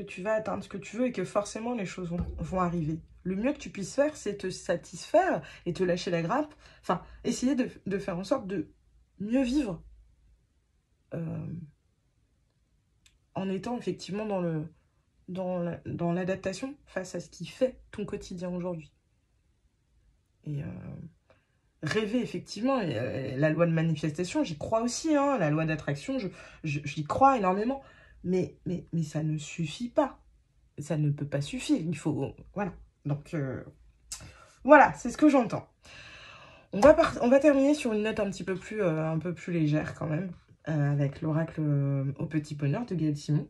tu vas atteindre ce que tu veux et que forcément les choses vont arriver. Le mieux que tu puisses faire, c'est te satisfaire et te lâcher la grappe. Enfin, essayer de faire en sorte de mieux vivre en étant effectivement dans l'adaptation face à ce qui fait ton quotidien aujourd'hui. Et rêver, effectivement, et, la loi de manifestation, j'y crois aussi, hein, la loi d'attraction, j'y crois énormément. Mais ça ne suffit pas. Ça ne peut pas suffire. Il faut... Voilà. Donc, voilà, c'est ce que j'entends. On va terminer sur une note un peu plus légère quand même, avec l'oracle au petit bonheur de Gaël Simon.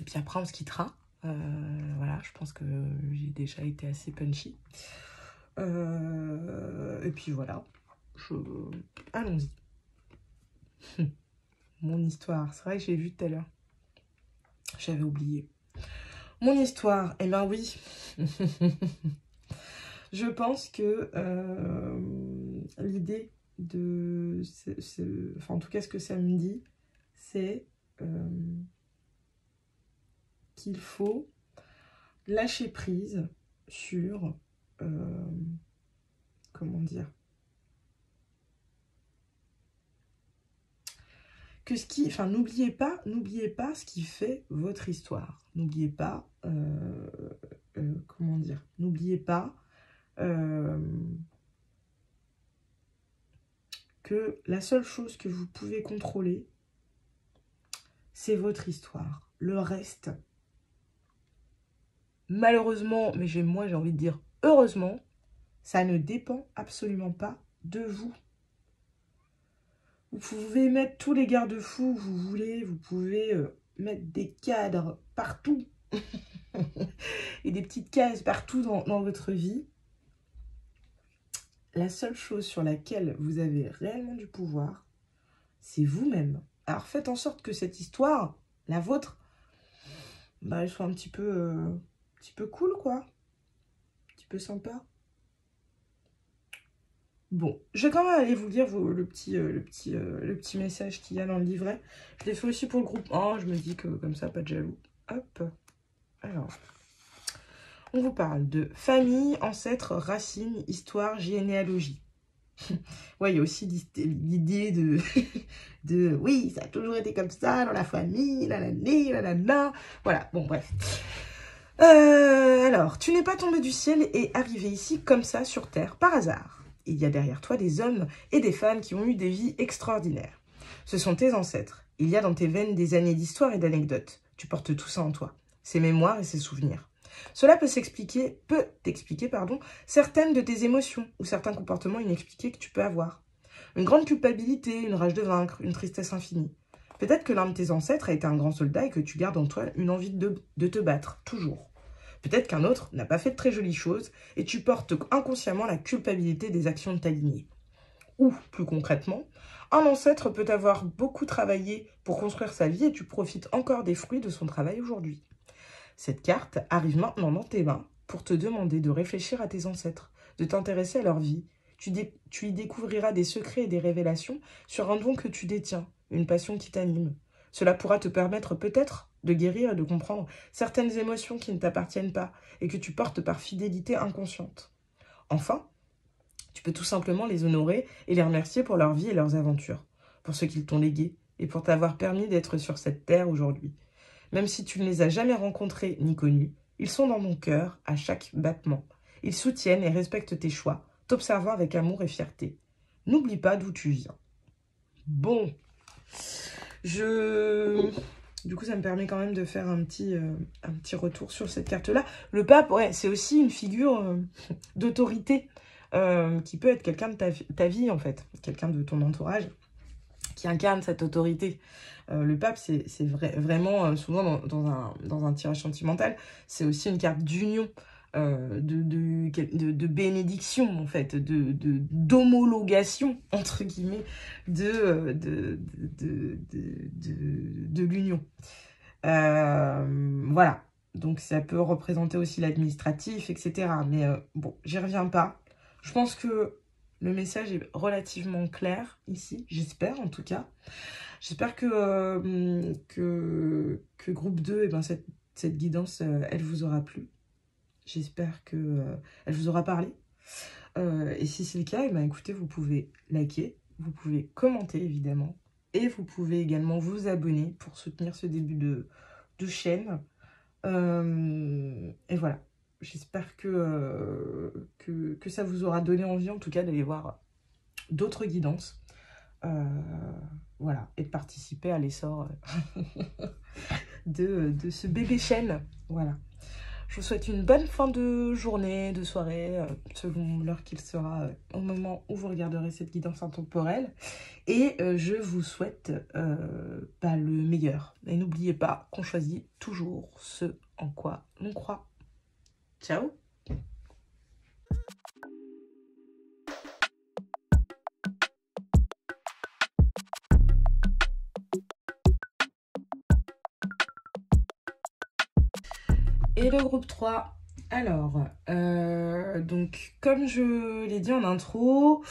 Et puis après, on se quittera. Voilà, je pense que j'ai déjà été assez punchy. Et puis voilà. Allons-y. Mon histoire. C'est vrai que j'ai vu tout à l'heure. J'avais oublié. Mon histoire, eh ben oui. Je pense que l'idée de... enfin, en tout cas, ce que ça me dit, c'est qu'il faut lâcher prise sur... comment dire? Que ce qui... Enfin, n'oubliez pas ce qui fait votre histoire. N'oubliez pas... comment dire? N'oubliez pas... que la seule chose que vous pouvez contrôler, c'est votre histoire. Le reste, malheureusement, mais moi j'ai envie de dire heureusement, ça ne dépend absolument pas de vous. Vous pouvez mettre tous les garde-fous que vous voulez, vous pouvez mettre des cadres partout et des petites cases partout dans votre vie. La seule chose sur laquelle vous avez réellement du pouvoir, c'est vous-même. Alors faites en sorte que cette histoire, la vôtre, bah, elle soit un petit peu cool, quoi. Un petit peu sympa. Bon, je vais quand même aller vous lire le petit message qu'il y a dans le livret. Je l'ai fait aussi pour le groupe 1, je me dis que comme ça, pas de jaloux. Hop. Alors, on vous parle de famille, ancêtres, racines, histoire, généalogie. Ouais, il y a aussi l'idée de oui, ça a toujours été comme ça dans la famille, la. Voilà, bon, bref. Alors, tu n'es pas tombé du ciel et arrivé ici comme ça sur Terre par hasard. Il y a derrière toi des hommes et des femmes qui ont eu des vies extraordinaires. Ce sont tes ancêtres. Il y a dans tes veines des années d'histoire et d'anecdotes. Tu portes tout ça en toi, ces mémoires et ces souvenirs. Cela peut t'expliquer, certaines de tes émotions ou certains comportements inexpliqués que tu peux avoir. Une grande culpabilité, une rage de vaincre, une tristesse infinie. Peut-être que l'un de tes ancêtres a été un grand soldat et que tu gardes en toi une envie de te battre, toujours. Peut-être qu'un autre n'a pas fait de très jolies choses et tu portes inconsciemment la culpabilité des actions de ta lignée. Ou, plus concrètement, un ancêtre peut avoir beaucoup travaillé pour construire sa vie et tu profites encore des fruits de son travail aujourd'hui. Cette carte arrive maintenant dans tes mains pour te demander de réfléchir à tes ancêtres, de t'intéresser à leur vie. Tu y découvriras des secrets et des révélations sur un don que tu détiens, une passion qui t'anime. Cela pourra te permettre peut-être de guérir et de comprendre certaines émotions qui ne t'appartiennent pas et que tu portes par fidélité inconsciente. Enfin, tu peux tout simplement les honorer et les remercier pour leur vie et leurs aventures, pour ce qu'ils t'ont légué et pour t'avoir permis d'être sur cette terre aujourd'hui. Même si tu ne les as jamais rencontrés ni connus, ils sont dans ton cœur à chaque battement. Ils soutiennent et respectent tes choix, t'observant avec amour et fierté. N'oublie pas d'où tu viens. Bon, du coup, ça me permet quand même de faire un petit retour sur cette carte-là. Le pape, ouais, c'est aussi une figure d'autorité qui peut être quelqu'un de ta vie, en fait. Quelqu'un de ton entourage qui incarne cette autorité. Le pape, c'est vraiment, souvent dans un tirage sentimental, c'est aussi une carte d'union, de bénédiction, en fait, d'homologation, entre guillemets, de l'union. Voilà. Donc, ça peut représenter aussi l'administratif, etc. Mais bon, j'y reviens pas. Je pense que le message est relativement clair ici, j'espère en tout cas. J'espère que groupe 2, eh ben, cette guidance, elle vous aura plu. J'espère qu'elle vous aura parlé. Et si c'est le cas, eh ben, écoutez, vous pouvez liker, vous pouvez commenter évidemment. Et vous pouvez également vous abonner pour soutenir ce début de chaîne. Et voilà. J'espère que ça vous aura donné envie, en tout cas, d'aller voir d'autres guidances. Voilà. Et de participer à l'essor de ce bébé chaîne. Voilà. Je vous souhaite une bonne fin de journée, de soirée, selon l'heure qu'il sera au moment où vous regarderez cette guidance intemporelle. Et je vous souhaite le meilleur. Et n'oubliez pas qu'on choisit toujours ce en quoi l'on croit. Ciao! Et le groupe 3, alors, donc comme je l'ai dit en intro,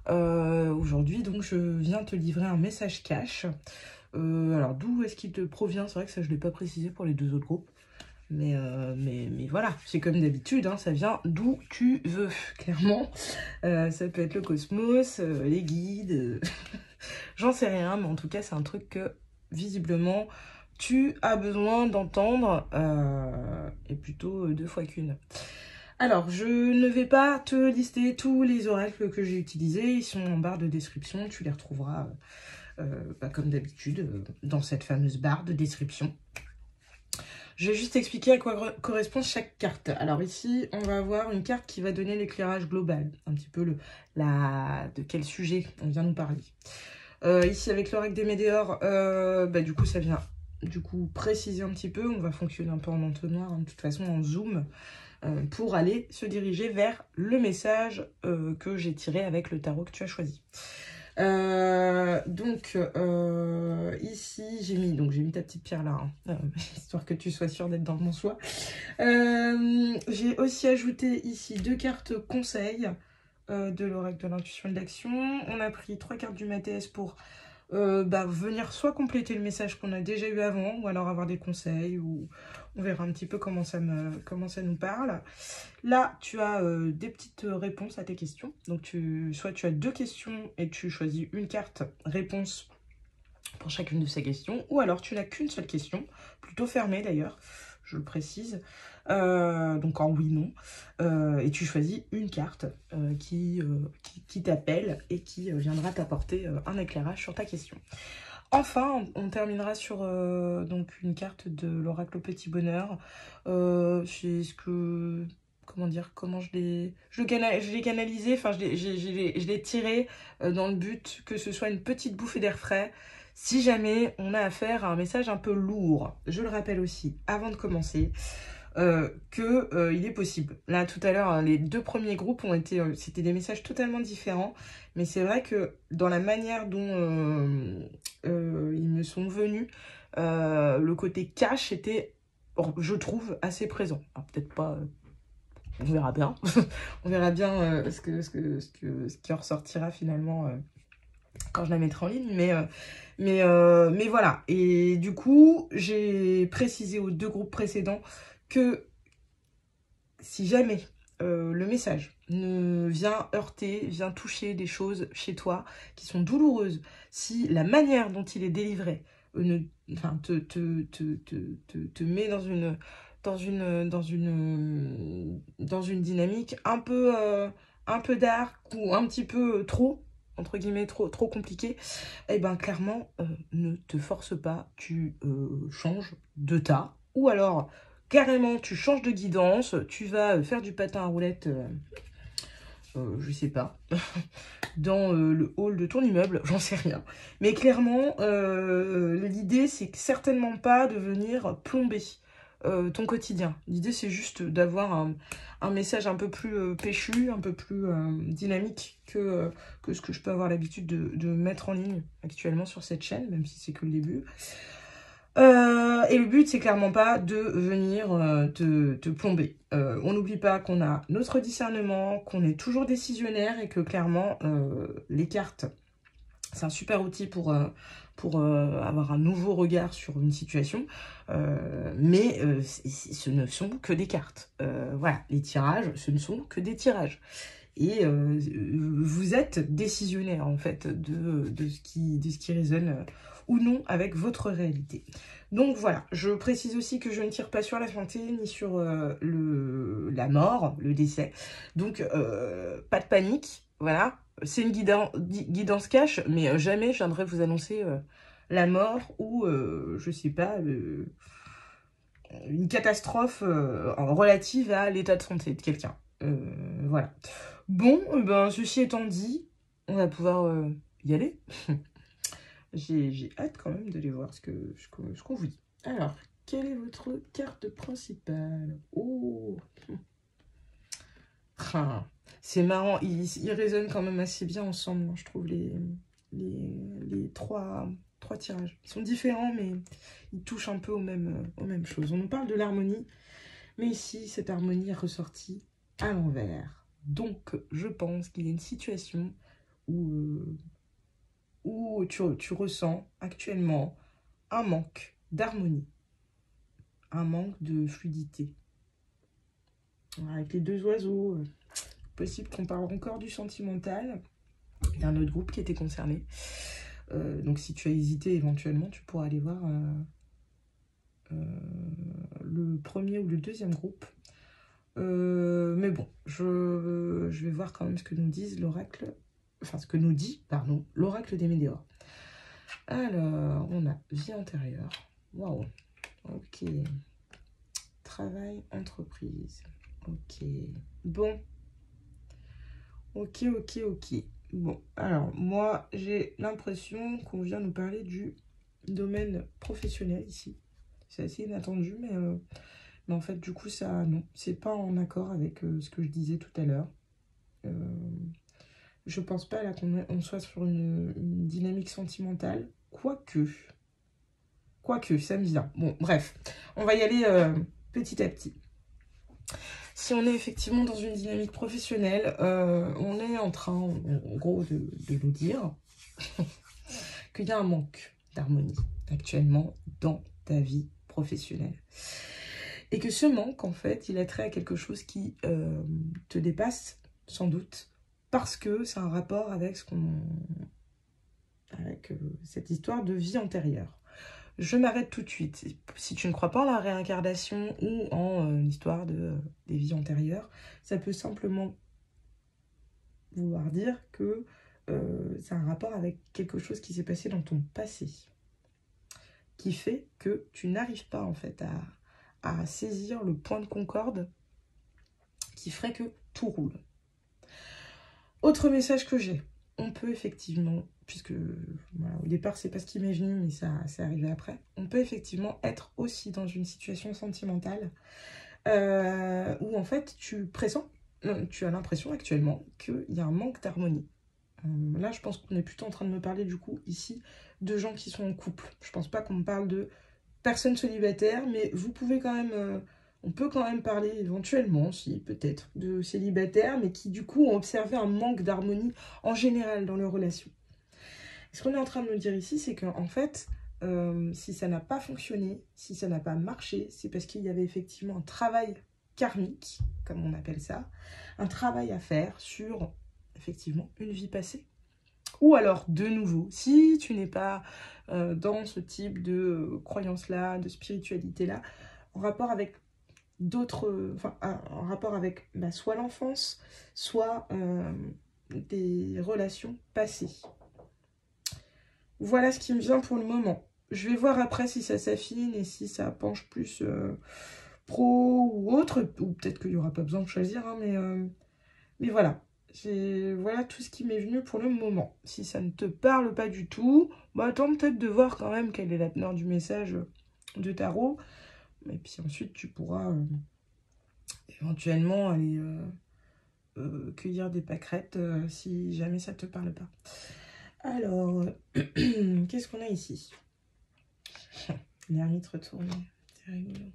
aujourd'hui donc je viens te livrer un message cash. Alors d'où est-ce qu'il te provient? C'est vrai que ça je ne l'ai pas précisé pour les deux autres groupes. Mais voilà, c'est comme d'habitude, hein, ça vient d'où tu veux, clairement. Ça peut être le cosmos, les guides, j'en sais rien, mais en tout cas c'est un truc que visiblement tu as besoin d'entendre, et plutôt 2 fois qu'une. Alors, je ne vais pas te lister tous les oracles que j'ai utilisés, ils sont en barre de description, tu les retrouveras comme d'habitude dans cette fameuse barre de description. Je vais juste expliquer à quoi correspond chaque carte. Alors ici, on va avoir une carte qui va donner l'éclairage global, un petit peu de quel sujet on vient nous parler. Ici, avec l'oracle des Météores, du coup, ça vient préciser un petit peu. On va fonctionner un peu en entonnoir, hein, de toute façon, en zoom, pour aller se diriger vers le message que j'ai tiré avec le tarot que tu as choisi. Ici j'ai mis ta petite pierre là, hein, histoire que tu sois sûr d'être dans mon choix. J'ai aussi ajouté ici 2 cartes conseils de l'oracle de l'intuition et de l'action. On a pris 3 cartes du Matès pour venir soit compléter le message qu'on a déjà eu avant, ou alors avoir des conseils, ou on verra un petit peu comment ça nous parle. Là, tu as des petites réponses à tes questions. Donc, soit tu as 2 questions et tu choisis une carte réponse pour chacune de ces questions, ou alors tu n'as qu'une seule question, plutôt fermée d'ailleurs, je le précise, donc en oui-non, et tu choisis une carte qui t'appelle et qui viendra t'apporter un éclairage sur ta question. Enfin, on terminera sur donc une carte de l'oracle au petit bonheur. C'est ce que... Comment dire, comment je l'ai canalisé, enfin je l'ai tiré dans le but que ce soit une petite bouffée d'air frais si jamais on a affaire à un message un peu lourd. Je le rappelle aussi, avant de commencer, il est possible. Là, tout à l'heure, les 2 premiers groupes c'était des messages totalement différents, mais c'est vrai que dans la manière dont ils me sont venus, le côté cash était, je trouve, assez présent. Peut-être pas... on verra bien. On verra bien ce qui en ressortira finalement quand je la mettrai en ligne, mais voilà. Et du coup, j'ai précisé aux 2 groupes précédents que si jamais le message vient heurter, vient toucher des choses chez toi qui sont douloureuses, si la manière dont il est délivré te met dans une dynamique un peu dark ou un petit peu trop, entre guillemets, trop compliqué, eh ben clairement, ne te force pas, tu changes de tas, ou alors carrément tu changes de guidance, tu vas faire du patin à roulettes, je sais pas, dans le hall de ton immeuble, j'en sais rien. Mais clairement, l'idée c'est certainement pas de venir plomber ton quotidien. L'idée c'est juste d'avoir un message un peu plus péchu, un peu plus dynamique que ce que je peux avoir l'habitude de mettre en ligne actuellement sur cette chaîne, même si c'est que le début. Et le but, c'est clairement pas de venir te plomber. On n'oublie pas qu'on a notre discernement, qu'on est toujours décisionnaire et que clairement, les cartes, c'est un super outil pour avoir un nouveau regard sur une situation. Mais ce ne sont que des cartes. Voilà, les tirages, ce ne sont que des tirages. Et vous êtes décisionnaire, en fait, de ce qui résonne ou non avec votre réalité. Donc voilà, je précise aussi que je ne tire pas sur la santé ni sur la mort, le décès. Donc pas de panique, voilà. C'est une guidance cash, mais jamais je viendrai vous annoncer la mort ou, je sais pas, une catastrophe relative à l'état de santé de quelqu'un. Voilà. Bon, ben, ceci étant dit, on va pouvoir y aller. J'ai hâte quand même d'aller voir ce qu'on vous dit. Alors, quelle est votre carte principale? Oh, c'est marrant, ils résonnent quand même assez bien ensemble, je trouve, les trois tirages. Ils sont différents, mais ils touchent un peu aux mêmes choses. On nous parle de l'harmonie, mais ici, cette harmonie est ressortie à l'envers. Donc, je pense qu'il y a une situation où tu ressens actuellement un manque d'harmonie, un manque de fluidité. Avec les 2 oiseaux, possible qu'on parle encore du sentimental. Il y a un autre groupe qui était concerné. Donc si tu as hésité, éventuellement, tu pourras aller voir le premier ou le deuxième groupe. Mais bon, je vais voir quand même ce que nous disent l'oracle, enfin ce que nous dit, pardon, l'oracle des Médéors. Alors, on a vie antérieure. Waouh. Ok. Travail, entreprise. Ok. Bon. Ok. Bon, alors, moi, j'ai l'impression qu'on vient nous parler du domaine professionnel ici. C'est assez inattendu, mais en fait, du coup, ça, non, c'est pas en accord avec ce que je disais tout à l'heure. Je pense pas là qu'on soit sur une dynamique sentimentale, quoique, ça me vient. Bon, bref, on va y aller petit à petit. Si on est effectivement dans une dynamique professionnelle, on est en train, en gros, de nous dire qu'il y a un manque d'harmonie actuellement dans ta vie professionnelle. Et que ce manque, en fait, il a trait à quelque chose qui te dépasse, sans doute, parce que c'est un rapport avec cette histoire de vie antérieure. Je m'arrête tout de suite. Si tu ne crois pas en la réincarnation ou en l'histoire des vies antérieures, ça peut simplement vouloir dire que c'est un rapport avec quelque chose qui s'est passé dans ton passé, qui fait que tu n'arrives pas en fait à saisir le point de concorde qui ferait que tout roule. Autre message que j'ai, on peut effectivement, puisque voilà, au départ c'est pas ce qui m'est venu, mais ça c'est arrivé après, on peut effectivement être aussi dans une situation sentimentale où en fait tu as l'impression actuellement qu'il y a un manque d'harmonie. Là je pense qu'on est plutôt en train de me parler du coup ici de gens qui sont en couple. Je pense pas qu'on me parle de personnes célibataires, mais vous pouvez quand même... on peut quand même parler éventuellement, si peut-être, de célibataires, mais qui du coup ont observé un manque d'harmonie en général dans leurs relations. Ce qu'on est en train de nous dire ici, c'est qu'en fait, si ça n'a pas fonctionné, si ça n'a pas marché, c'est parce qu'il y avait effectivement un travail karmique, comme on appelle ça, un travail à faire sur, effectivement, une vie passée. Ou alors, de nouveau, si tu n'es pas dans ce type de croyance-là, de spiritualité-là, en rapport avec d'autres, enfin, en rapport avec soit l'enfance, soit des relations passées. Voilà ce qui me vient pour le moment. Je vais voir après si ça s'affine et si ça penche plus pro ou autre. Ou peut-être qu'il n'y aura pas besoin de choisir, hein, mais voilà. Voilà tout ce qui m'est venu pour le moment. Si ça ne te parle pas du tout, attends peut-être de voir quand même quelle est la teneur du message de tarot. Et puis ensuite, tu pourras éventuellement aller cueillir des pâquerettes si jamais ça ne te parle pas. Alors, qu'est-ce qu'on a ici? L'ermite retourné, c'est rigolo.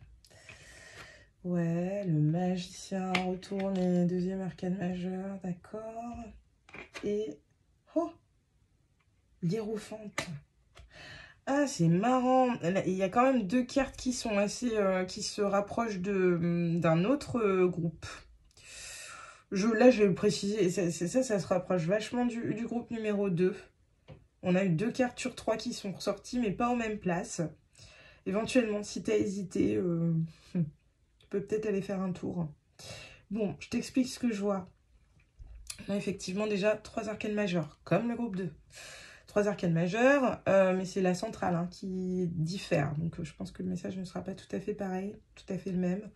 Ouais, le magicien retourné, deuxième arcane majeur, d'accord. Et, oh, l'hiérophante. Ah, c'est marrant. Il y a quand même deux cartes qui sont assez, qui se rapprochent d'un autre groupe. Là, je vais le préciser, ça se rapproche vachement du groupe numéro 2. On a eu 2 cartes sur 3 qui sont ressorties, mais pas aux mêmes places. Éventuellement, si tu as hésité, tu peux peut-être aller faire un tour. Bon, je t'explique ce que je vois. On a effectivement déjà 3 arcanes majeures, comme le groupe 2. 3 arcanes majeures, mais c'est la centrale hein, qui diffère. Donc, je pense que le message ne sera pas tout à fait pareil, tout à fait le même.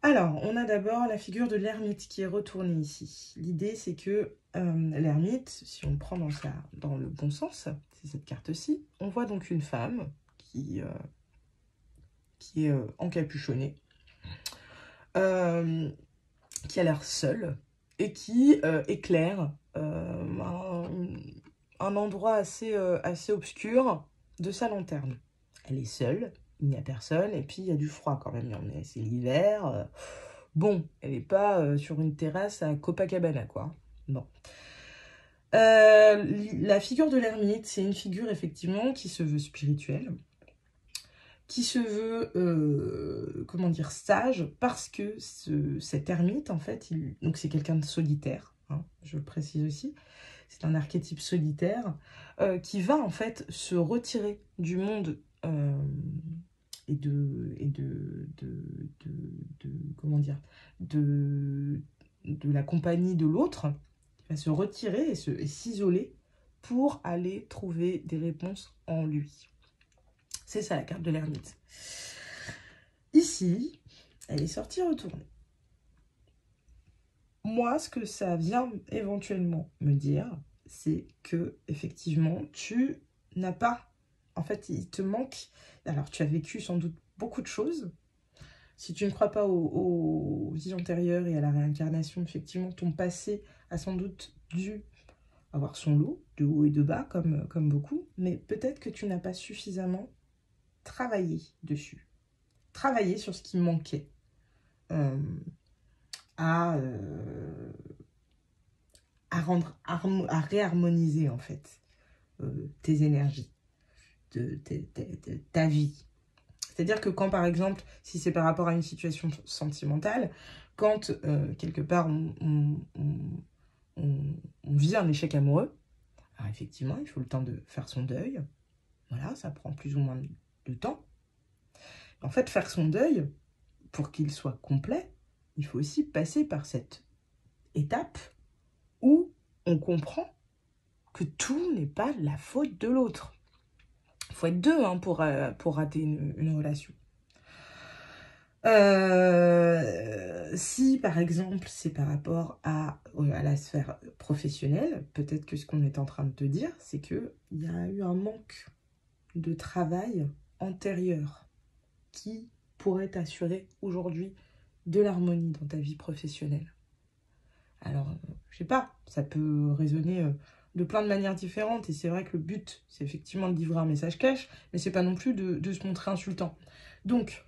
Alors, on a d'abord la figure de l'ermite qui est retournée ici. L'idée, c'est que l'ermite, si on prend dans le bon sens, c'est cette carte-ci, on voit donc une femme qui est encapuchonnée, qui a l'air seule et qui éclaire un endroit assez obscur de sa lanterne. Elle est seule. Il n'y a personne, et puis il y a du froid quand même, c'est l'hiver. Bon, elle n'est pas sur une terrasse à Copacabana, quoi. Bon. La figure de l'ermite, c'est une figure effectivement qui se veut spirituelle, qui se veut, comment dire, sage, parce que cet ermite, en fait, donc c'est quelqu'un de solitaire, hein, je le précise aussi, c'est un archétype solitaire, qui va en fait se retirer du monde et comment dire, de la compagnie de l'autre, il va se retirer et s'isoler pour aller trouver des réponses en lui. C'est ça la carte de l'ermite. Ici, elle est sortie retournée. Moi, ce que ça vient éventuellement me dire, c'est que effectivement, tu n'as pas, en fait, il te manque. Alors, tu as vécu sans doute beaucoup de choses. Si tu ne crois pas aux vies antérieures et à la réincarnation, effectivement, ton passé a sans doute dû avoir son lot, de haut et de bas, comme beaucoup. Mais peut-être que tu n'as pas suffisamment travaillé dessus. Travaillé sur ce qui manquait. À réharmoniser, en fait, tes énergies, ta vie. C'est-à-dire que quand, par exemple, si c'est par rapport à une situation sentimentale, quand, quelque part, on vit un échec amoureux, alors effectivement, il faut le temps de faire son deuil. Voilà, ça prend plus ou moins de temps. En fait, faire son deuil, pour qu'il soit complet, il faut aussi passer par cette étape où on comprend que tout n'est pas la faute de l'autre. Il faut être deux hein, pour rater une relation. Si, par exemple, c'est par rapport à la sphère professionnelle, peut-être que ce qu'on est en train de te dire, c'est qu'il y a eu un manque de travail antérieur qui pourrait t'assurer aujourd'hui de l'harmonie dans ta vie professionnelle. Alors, je sais pas, ça peut résonner de plein de manières différentes. Et c'est vrai que le but, c'est effectivement de livrer un message cash, mais c'est pas non plus de se montrer insultant. Donc,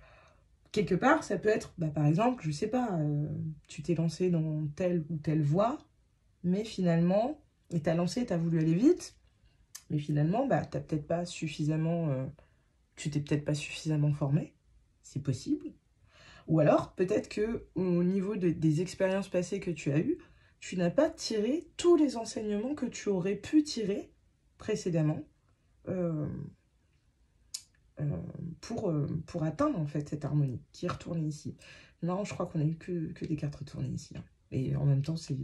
quelque part, ça peut être, par exemple, je sais pas, tu t'es lancé dans telle ou telle voie, mais finalement, et t'as lancé, t'as voulu aller vite, Mais finalement, bah, t'as peut-être pas suffisamment, tu t'es peut-être pas suffisamment formé, c'est possible. Ou alors, peut-être que au niveau des expériences passées que tu as eues, tu n'as pas tiré tous les enseignements que tu aurais pu tirer précédemment euh, pour atteindre en fait cette harmonie qui est retournée ici. Non, je crois qu'on a eu que des cartes retournées ici. Hein. Et en même temps, c'est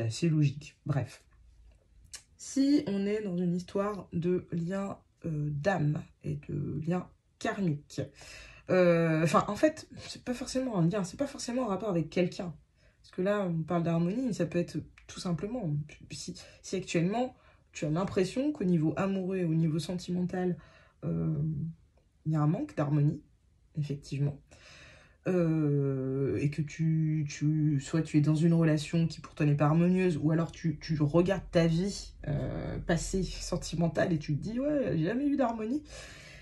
assez logique. Bref. Si on est dans une histoire de lien d'âme et de lien karmique, enfin, en fait, c'est pas forcément un lien, c'est pas forcément un rapport avec quelqu'un. Parce que là, on parle d'harmonie, ça peut être tout simplement, si actuellement, tu as l'impression qu'au niveau amoureux et au niveau sentimental, il y a un manque d'harmonie, effectivement, et que soit tu es dans une relation qui pour toi n'est pas harmonieuse, ou alors tu regardes ta vie passée sentimentale et tu te dis, ouais, j'ai jamais eu d'harmonie,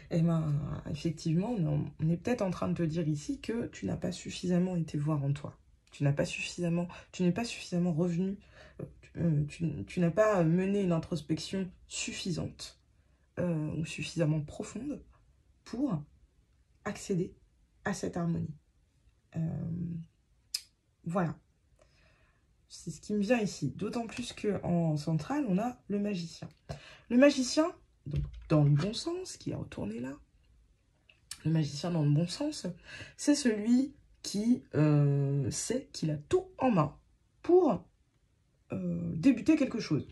et ben effectivement, on est peut-être en train de te dire ici que tu n'as pas suffisamment été voir en toi. Tu n'es pas suffisamment revenu, tu n'as pas mené une introspection suffisante ou suffisamment profonde pour accéder à cette harmonie. Voilà. C'est ce qui me vient ici. D'autant plus qu'en centrale, on a le magicien. Le magicien, donc, dans le bon sens, qui est retourné là, le magicien dans le bon sens, c'est celui qui sait qu'il a tout en main pour débuter quelque chose.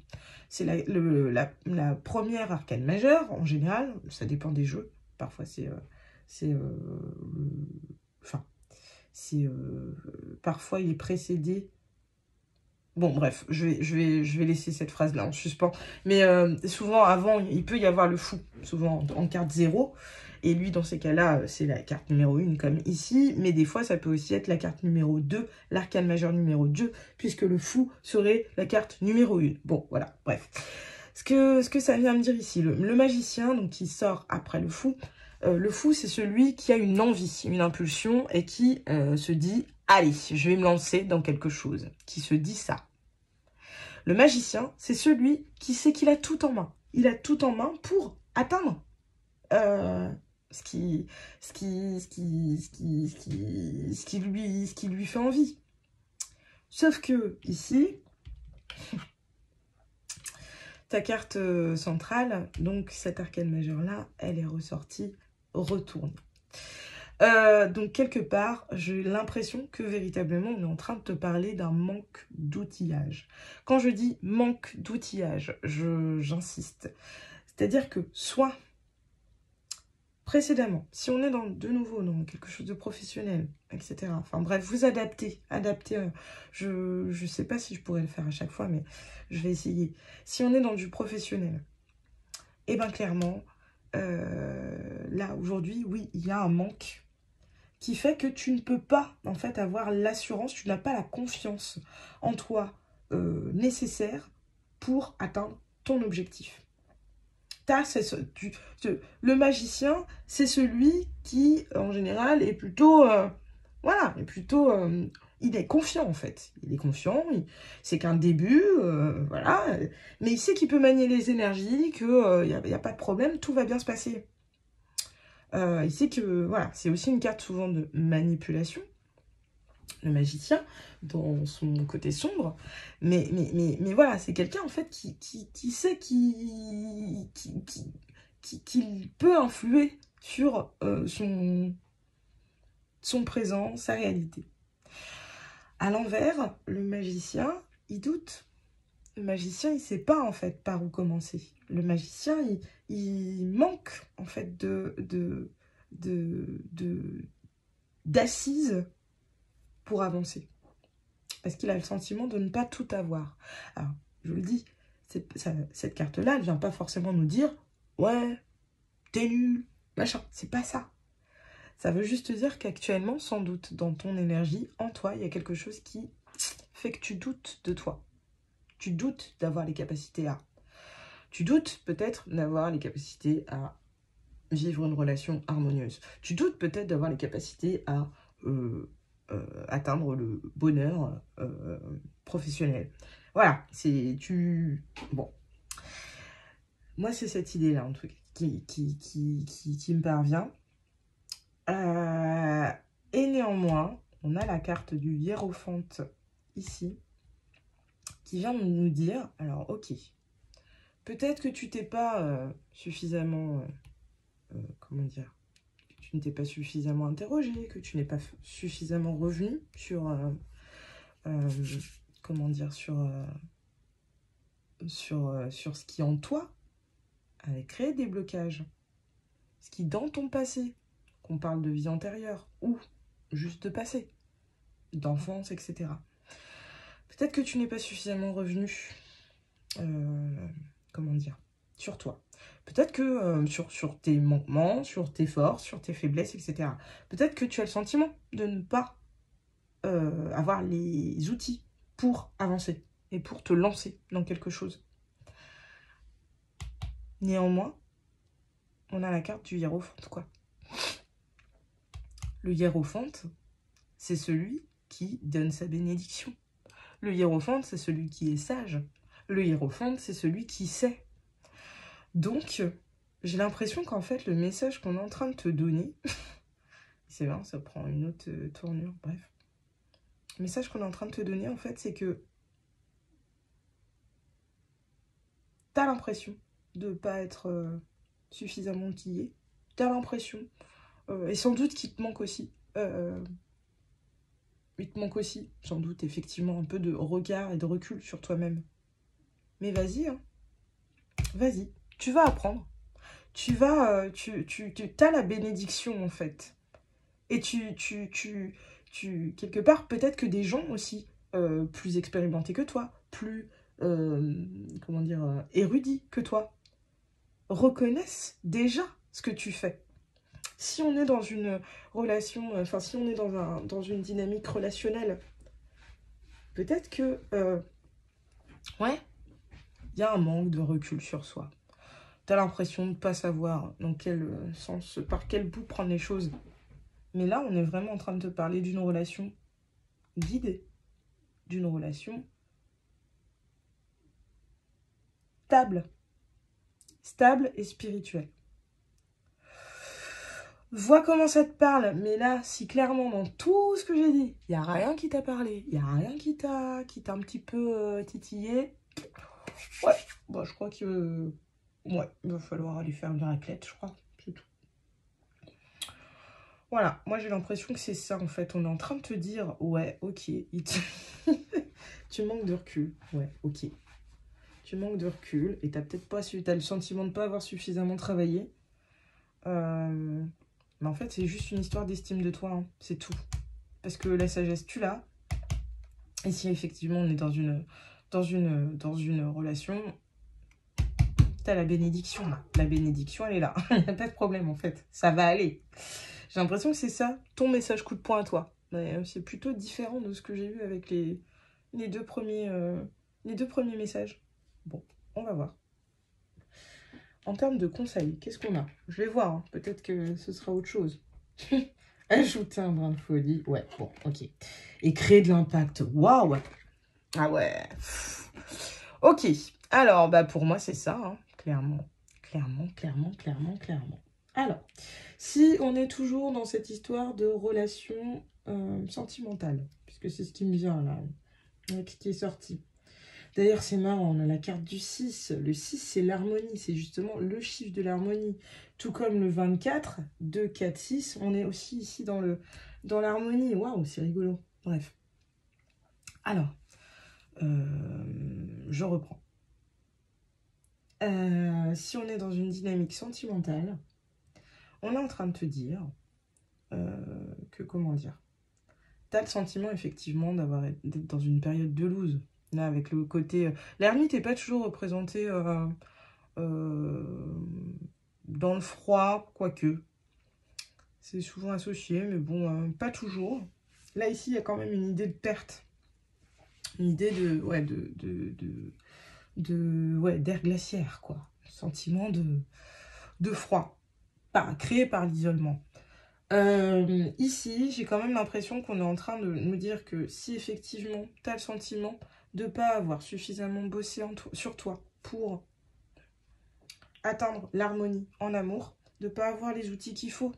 C'est la première arcane majeure, en général, ça dépend des jeux. Parfois, parfois, il est précédé. Bon, bref, je vais laisser cette phrase-là en suspens. Mais souvent, avant, il peut y avoir le fou, souvent en carte 0. Et lui, dans ces cas-là, c'est la carte numéro 1, comme ici. Mais des fois, ça peut aussi être la carte numéro 2, l'arcane majeur numéro 2, puisque le fou serait la carte numéro 1. Bon, voilà, bref. Ce que ça vient me dire ici, le magicien, donc qui sort après le fou, c'est celui qui a une envie, une impulsion, et qui se dit « Allez, je vais me lancer dans quelque chose », qui se dit ça. Le magicien, c'est celui qui sait qu'il a tout en main. Il a tout en main pour atteindre ce qui lui fait envie. Sauf que, ici, ta carte centrale, donc cette arcane majeure-là, elle est ressortie retournée. Donc, quelque part, j'ai l'impression que véritablement, on est en train de te parler d'un manque d'outillage. Quand je dis manque d'outillage, j'insiste. C'est-à-dire que soit précédemment, si on est de nouveau dans quelque chose de professionnel, etc. Enfin bref, vous adaptez. Je ne sais pas si je pourrais le faire à chaque fois, mais je vais essayer. Si on est dans du professionnel, et bien clairement, là aujourd'hui, oui, il y a un manque qui fait que tu ne peux pas en fait avoir l'assurance, tu n'as pas la confiance en toi nécessaire pour atteindre ton objectif. Le magicien, c'est celui qui, en général, est plutôt... il est confiant, en fait. Il est confiant, c'est qu'un début, voilà. Mais il sait qu'il peut manier les énergies, qu'il n'y a pas de problème, tout va bien se passer. Il sait que, voilà, c'est aussi une carte souvent de manipulation, le magicien, dans son côté sombre. Mais voilà, c'est quelqu'un, en fait, qui sait qu'il peut influer sur son présent, sa réalité. À l'envers, le magicien, il doute. Le magicien, il ne sait pas, en fait, par où commencer. Le magicien, il manque, en fait, d'assises pour avancer. Parce qu'il a le sentiment de ne pas tout avoir. Alors, je le dis, cette carte-là, elle ne vient pas forcément nous dire « Ouais, t'es nul, machin ». C'est pas ça. Ça veut juste dire qu'actuellement, sans doute, dans ton énergie, en toi, il y a quelque chose qui fait que tu doutes de toi. Tu doutes d'avoir les capacités à. Tu doutes peut-être d'avoir les capacités à vivre une relation harmonieuse. Tu doutes peut-être d'avoir les capacités à atteindre le bonheur professionnel. Voilà, bon. Moi, c'est cette idée-là, en tout cas, qui me parvient. Et néanmoins, on a la carte du hiérophante ici, qui vient nous dire, alors, ok, peut-être que tu t'es pas suffisamment, comment dire, tu ne t'es pas suffisamment interrogé, que tu n'es pas suffisamment revenu sur, comment dire, sur ce qui en toi avait créé des blocages. Ce qui dans ton passé, qu'on parle de vie antérieure, ou juste de passé, d'enfance, etc. Peut-être que tu n'es pas suffisamment revenu, comment dire, sur toi. Peut-être que sur tes manquements, sur tes forces, sur tes faiblesses, etc. Peut-être que tu as le sentiment de ne pas avoir les outils pour avancer et pour te lancer dans quelque chose. Néanmoins, on a la carte du hiérophante, quoi. Le hiérophante, c'est celui qui donne sa bénédiction. Le hiérophante, c'est celui qui est sage. Le hiérophante, c'est celui qui sait. Donc, j'ai l'impression qu'en fait, le message qu'on est en train de te donner, c'est vrai, ça prend une autre tournure, bref. Le message qu'on est en train de te donner, en fait, c'est que tu as l'impression de ne pas être suffisamment outillé. Tu as l'impression, et sans doute qu'il te manque aussi, il te manque aussi, sans doute, effectivement, un peu de regard et de recul sur toi-même. Mais vas-y, hein. Vas-y, tu vas apprendre. Tu vas, as la bénédiction, en fait. Et quelque part, peut-être que des gens aussi, plus expérimentés que toi, plus, comment dire, érudits que toi, reconnaissent déjà ce que tu fais. Si on est dans une relation, enfin, si on est dans une dynamique relationnelle, peut-être que, ouais, il y a un manque de recul sur soi. Tu as l'impression de ne pas savoir dans quel sens, par quel bout prendre les choses. Mais là, on est vraiment en train de te parler d'une relation guidée, d'une relation stable et spirituelle. Vois comment ça te parle, mais là, si clairement dans tout ce que j'ai dit, il n'y a rien qui t'a parlé, il n'y a rien qui t'a un petit peu titillé, ouais, bah, je crois que ouais, il va falloir aller faire une raclette, je crois, c'est tout. Voilà, moi j'ai l'impression que c'est ça en fait, on est en train de te dire, ouais, ok, tu manques de recul, ouais, ok. Tu manques de recul et t'as peut-être pas su, t'as le sentiment de ne pas avoir suffisamment travaillé. Mais en fait, c'est juste une histoire d'estime de toi, hein. C'est tout. Parce que la sagesse, tu l'as. Et si effectivement on est dans une relation, t'as la bénédiction. La bénédiction, elle est là. Il n'y a pas de problème en fait. Ça va aller. J'ai l'impression que c'est ça, ton message coup de poing à toi. C'est plutôt différent de ce que j'ai eu avec les deux premiers messages. Bon, on va voir. En termes de conseils, qu'est-ce qu'on a? Je vais voir, hein. Peut-être que ce sera autre chose. Ajouter un brin de folie. Ouais, bon, ok. Et créer de l'impact. Waouh! Ah ouais. Ok. Alors, bah pour moi, c'est ça, hein. Clairement. Clairement. Alors, si on est toujours dans cette histoire de relation sentimentale, puisque c'est ce qui me vient là, qui est sorti. D'ailleurs, c'est marrant, on a la carte du 6. Le 6, c'est l'harmonie. C'est justement le chiffre de l'harmonie. Tout comme le 24, 2, 4, 6. On est aussi ici dans l'harmonie. Waouh, c'est rigolo. Bref. Alors, je reprends. Si on est dans une dynamique sentimentale, on est en train de te dire que, comment dire, tu as le sentiment, effectivement, d'être dans une période de loose. Là, avec le côté... l'ermite n'est pas toujours représenté dans le froid, quoique. C'est souvent associé, mais bon, pas toujours. Là, ici, il y a quand même une idée de perte. Une idée d'air glaciaire, quoi. Sentiment de froid, créé par l'isolement. Ici, j'ai quand même l'impression qu'on est en train de me dire que si effectivement, tu as le sentiment de ne pas avoir suffisamment bossé sur toi pour atteindre l'harmonie en amour, de ne pas avoir les outils qu'il faut.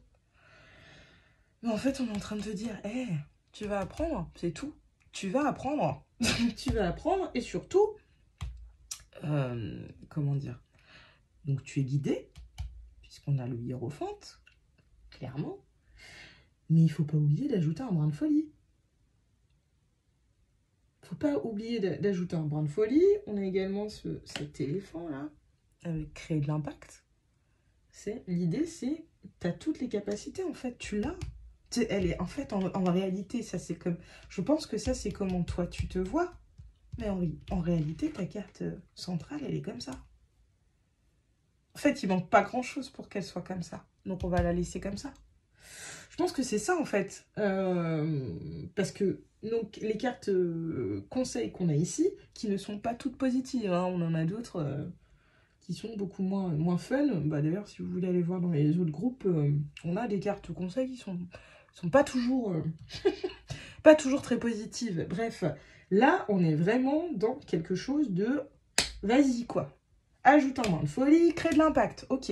Mais en fait, on est en train de te dire, hé, tu vas apprendre, c'est tout. Tu vas apprendre. Tu vas apprendre et surtout, comment dire, donc tu es guidé, puisqu'on a le hiérophante, clairement. Mais il ne faut pas oublier d'ajouter un brin de folie. Il ne faut pas oublier d'ajouter un brin de folie. On a également cet éléphant-là, avec créer de l'impact. L'idée, c'est, tu as toutes les capacités, en fait, tu l'as. Elle est, en fait, en réalité, ça c'est comme... Je pense que ça, c'est comment toi, tu te vois. Mais en réalité, ta carte centrale, elle est comme ça. En fait, il manque pas grand-chose pour qu'elle soit comme ça. Donc, on va la laisser comme ça. Je pense que c'est ça, en fait. Parce que donc, les cartes conseils qu'on a ici, qui ne sont pas toutes positives, hein, on en a d'autres qui sont beaucoup moins fun. Bah, d'ailleurs, si vous voulez aller voir dans les autres groupes, on a des cartes conseils qui sont pas toujours, pas toujours très positives. Bref, là, on est vraiment dans quelque chose de vas-y, quoi. Ajoute un brin de folie, crée de l'impact. Ok.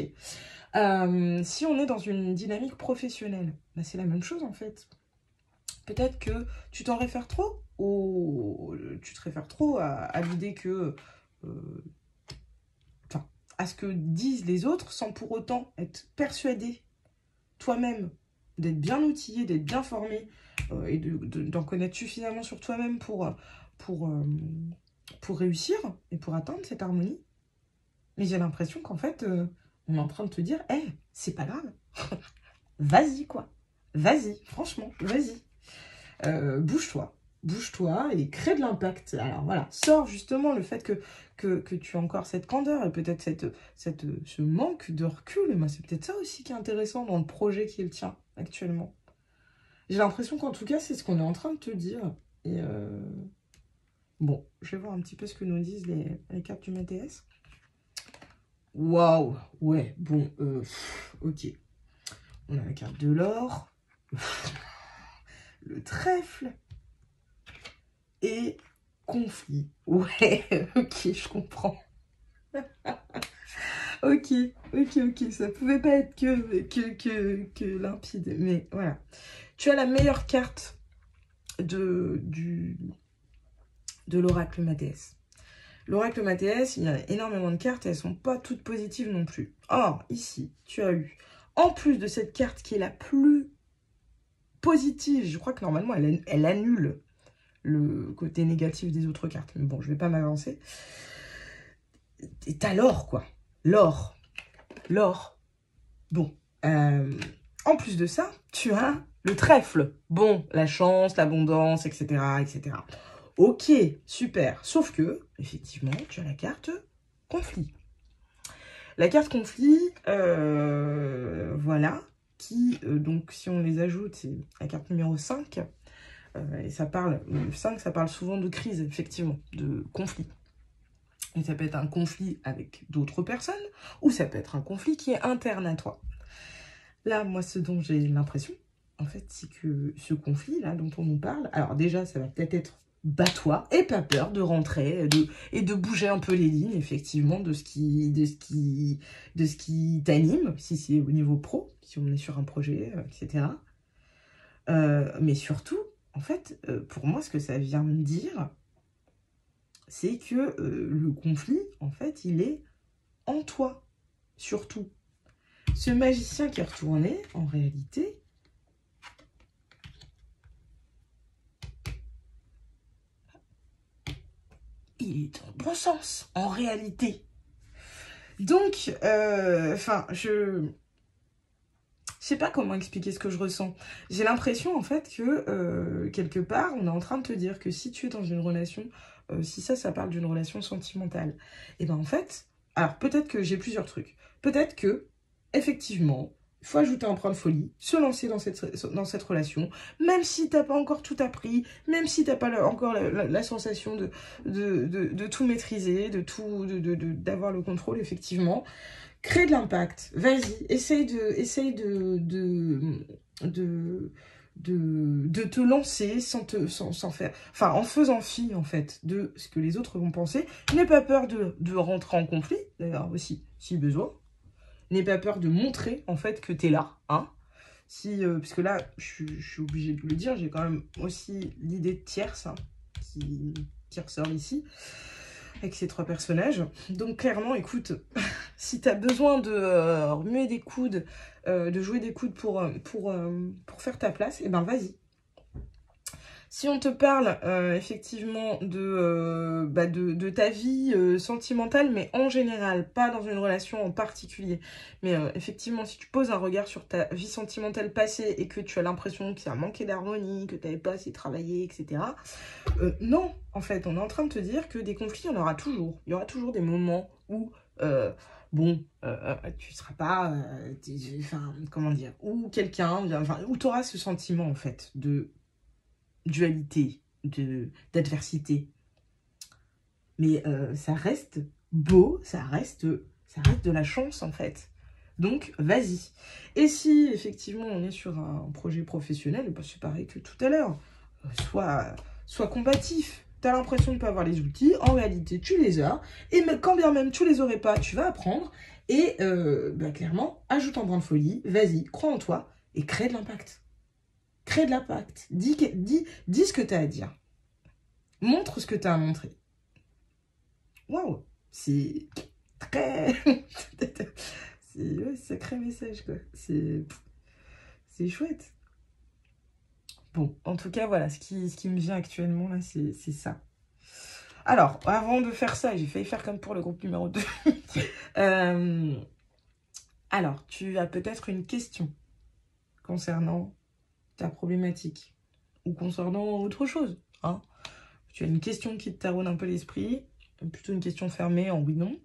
Si on est dans une dynamique professionnelle, bah c'est la même chose en fait. Peut-être que tu t'en réfères trop, tu te réfères trop à l'idée que... à ce que disent les autres sans pour autant être persuadé toi-même d'être bien outillé, d'être bien formé et d'en connaître suffisamment sur toi-même pour réussir et pour atteindre cette harmonie. Mais j'ai l'impression qu'en fait, on est en train de te dire, hey, c'est pas grave. Vas-y, quoi. Vas-y, franchement, vas-y. Bouge-toi. Bouge-toi et crée de l'impact. Alors voilà, sors justement le fait que tu as encore cette candeur et peut-être ce manque de recul. Ben, c'est peut-être ça aussi qui est intéressant dans le projet qui est le tien actuellement. J'ai l'impression qu'en tout cas, c'est ce qu'on est en train de te dire. Et bon, je vais voir un petit peu ce que nous disent les cartes du MTS. Waouh, ouais, bon, ok. On a la carte de l'or, le trèfle et conflit. Ouais, ok, je comprends. Ok, ça pouvait pas être que limpide, mais voilà. Tu as la meilleure carte de l'oracle Mathéès. L'oracle Mathéès, il y a énormément de cartes et elles ne sont pas toutes positives non plus. Or, ici, tu as eu, en plus de cette carte qui est la plus positive, je crois que normalement, elle annule le côté négatif des autres cartes. Mais bon, je ne vais pas m'avancer. Et t'as l'or, quoi. L'or. Bon. En plus de ça, tu as le trèfle. Bon, la chance, l'abondance, etc., etc. Ok, super. Sauf que, effectivement, tu as la carte conflit. La carte conflit, voilà, qui, donc, si on les ajoute, c'est la carte numéro 5. Et ça parle, le 5, ça parle souvent de crise, effectivement, de conflit. Et ça peut être un conflit avec d'autres personnes, ou ça peut être un conflit qui est interne à toi. Là, moi, ce dont j'ai l'impression, en fait, c'est que ce conflit-là dont on nous parle, alors déjà, ça va peut-être être bats-toi et pas peur de rentrer et de bouger un peu les lignes, effectivement, de ce qui t'anime, si c'est au niveau pro, si on est sur un projet, etc. Mais surtout, en fait, pour moi, ce que ça vient me dire, c'est que le conflit, en fait, il est en toi, surtout. Ce magicien qui est retourné, en réalité, il est dans le bon sens, en réalité. Donc, enfin, je sais pas comment expliquer ce que je ressens. J'ai l'impression, en fait, que, quelque part, on est en train de te dire que si tu es dans une relation, si ça parle d'une relation sentimentale, et ben en fait, alors peut-être que j'ai plusieurs trucs. Peut-être que, effectivement, il faut ajouter un brin de folie, se lancer dans cette relation, même si t'as pas encore tout appris, même si t'as pas encore la sensation de tout maîtriser, d'avoir le contrôle, effectivement. Crée de l'impact, vas-y, essaye de te lancer sans faire, enfin en faisant fi en fait de ce que les autres vont penser. N'aie pas peur de rentrer en conflit, d'ailleurs aussi si besoin, n'aie pas peur de montrer, en fait, que tu es là, hein. Si, parce que là, je suis obligée de vous le dire, j'ai quand même aussi l'idée de tierce, hein, qui ressort ici, avec ces 3 personnages. Donc, clairement, écoute, si tu as besoin de remuer des coudes, de jouer des coudes pour faire ta place, et ben vas-y. Si on te parle effectivement de ta vie sentimentale, mais en général, pas dans une relation en particulier, mais effectivement, si tu poses un regard sur ta vie sentimentale passée et que tu as l'impression que ça a manqué d'harmonie, que tu n'avais pas assez travaillé, etc. Non, en fait, on est en train de te dire que des conflits, il y en aura toujours. Il y aura toujours des moments où, tu seras pas, comment dire, où quelqu'un, où tu auras ce sentiment, en fait, de dualité, d'adversité. Mais ça reste beau, ça reste de la chance en fait. Donc vas-y. Et si effectivement on est sur un projet professionnel, bah, c'est pareil que tout à l'heure. Sois combatif. Tu as l'impression de ne pas avoir les outils, en réalité tu les as. Et quand bien même tu les aurais pas, tu vas apprendre. Et clairement, ajoute un brin de folie, vas-y, crois en toi et crée de l'impact. Crée de l'impact. Dis ce que tu as à dire. Montre ce que tu as à montrer. Waouh, c'est très... c'est sacré message, quoi. C'est chouette. Bon, en tout cas, voilà, ce qui me vient actuellement, là, c'est ça. Alors, avant de faire ça, j'ai failli faire comme pour le groupe numéro 2. Alors, tu as peut-être une question concernant ta problématique ou concernant autre chose, hein. Tu as une question qui te taraude un peu l'esprit, plutôt une question fermée en oui-non,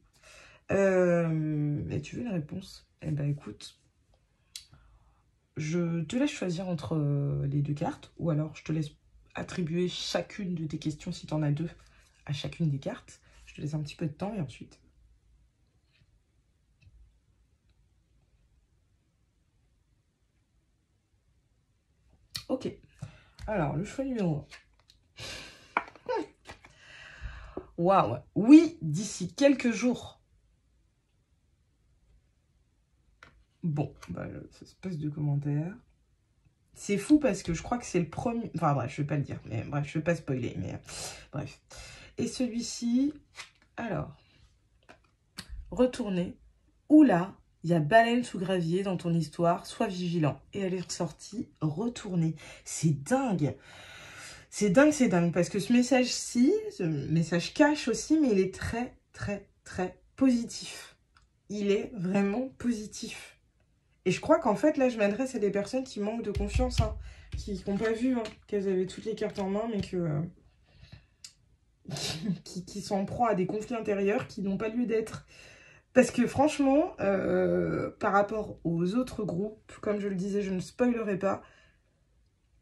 et tu veux une réponse. Eh ben écoute, je te laisse choisir entre les 2 cartes, ou alors je te laisse attribuer chacune de tes questions, si tu en as 2, à chacune des cartes. Je te laisse un petit peu de temps et ensuite... Ok, alors le choix numéro 1. Waouh, oui, d'ici quelques jours. Bon, bah, ça se passe de commentaires. C'est fou parce que je crois que c'est le premier... Enfin bref, je vais pas le dire, mais bref, je vais pas spoiler, mais bref. Et celui-ci, alors, retourner. Oula, il y a baleine sous gravier dans ton histoire, sois vigilant. Et elle est ressortie, retourner. C'est dingue. C'est dingue, c'est dingue. Parce que ce message-ci, ce message cache aussi, mais il est très, très, très positif. Il est vraiment positif. Et je crois qu'en fait, là, je m'adresse à des personnes qui manquent de confiance, hein, qui n'ont pas vu qu'elles avaient toutes les cartes en main, mais qui sont en proie à des conflits intérieurs qui n'ont pas lieu d'être. Parce que franchement, par rapport aux autres groupes, comme je le disais, je ne spoilerai pas,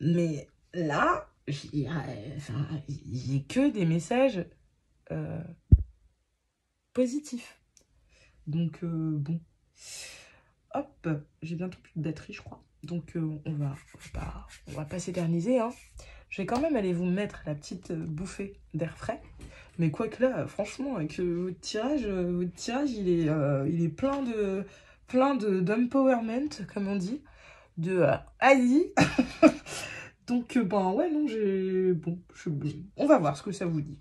mais là, j'ai que des messages positifs. Donc, bon... Hop, j'ai bientôt plus de batterie, je crois. Donc, on va pas s'éterniser, hein. Je vais quand même aller vous mettre la petite bouffée d'air frais. Mais quoique là, franchement, avec votre tirage, il est plein d'empowerment, comme on dit, de Ali. Donc, ben ouais, non, on va voir ce que ça vous dit.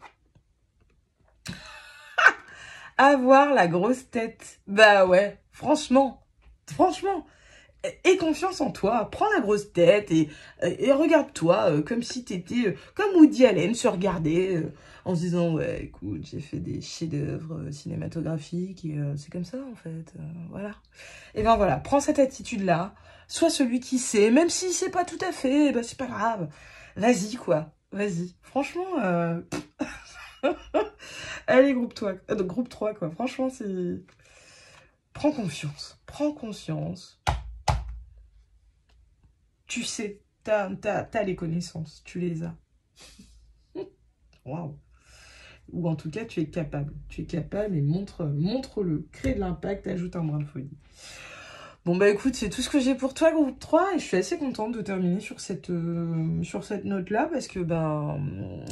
Avoir la grosse tête. Bah ouais, franchement, aie confiance en toi, prends la grosse tête et regarde-toi comme si t'étais, comme Woody Allen se regardait en se disant, ouais, écoute, j'ai fait des chefs-d'œuvre cinématographiques et c'est comme ça en fait, voilà. Et ben voilà, prends cette attitude-là, sois celui qui sait, même si c'est pas tout à fait, ben c'est pas grave, vas-y quoi, vas-y, franchement, allez, groupe 3 quoi, franchement c'est... Prends conscience. Tu sais, t'as les connaissances, tu les as. Waouh. Ou en tout cas, tu es capable. Tu es capable et montre-le. Crée de l'impact, ajoute un brin de folie. Bon bah écoute, c'est tout ce que j'ai pour toi, groupe 3. Et je suis assez contente de terminer sur cette note-là. Parce que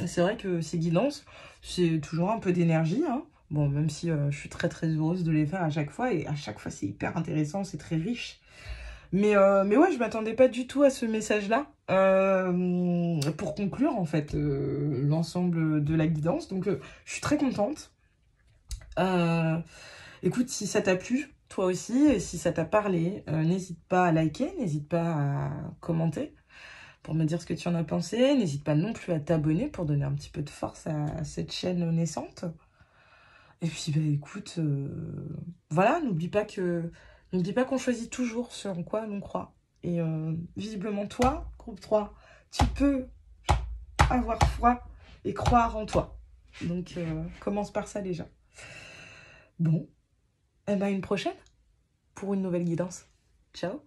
c'est vrai que ces guidances, c'est toujours un peu d'énergie, hein. Bon, même si je suis très très heureuse de les faire à chaque fois. Et à chaque fois, c'est hyper intéressant, c'est très riche. Mais ouais, je m'attendais pas du tout à ce message-là. Pour conclure, en fait, l'ensemble de la guidance. Donc, je suis très contente. Écoute, si ça t'a plu, toi aussi, et si ça t'a parlé, n'hésite pas à liker, n'hésite pas à commenter pour me dire ce que tu en as pensé. N'hésite pas non plus à t'abonner pour donner un petit peu de force à cette chaîne naissante. Et puis, bah, écoute, voilà, n'oublie pas qu'on choisit toujours ce en quoi l'on croit. Et visiblement, toi, groupe 3, tu peux avoir foi et croire en toi. Donc, commence par ça déjà. Bon, eh ben, à une prochaine pour une nouvelle guidance. Ciao!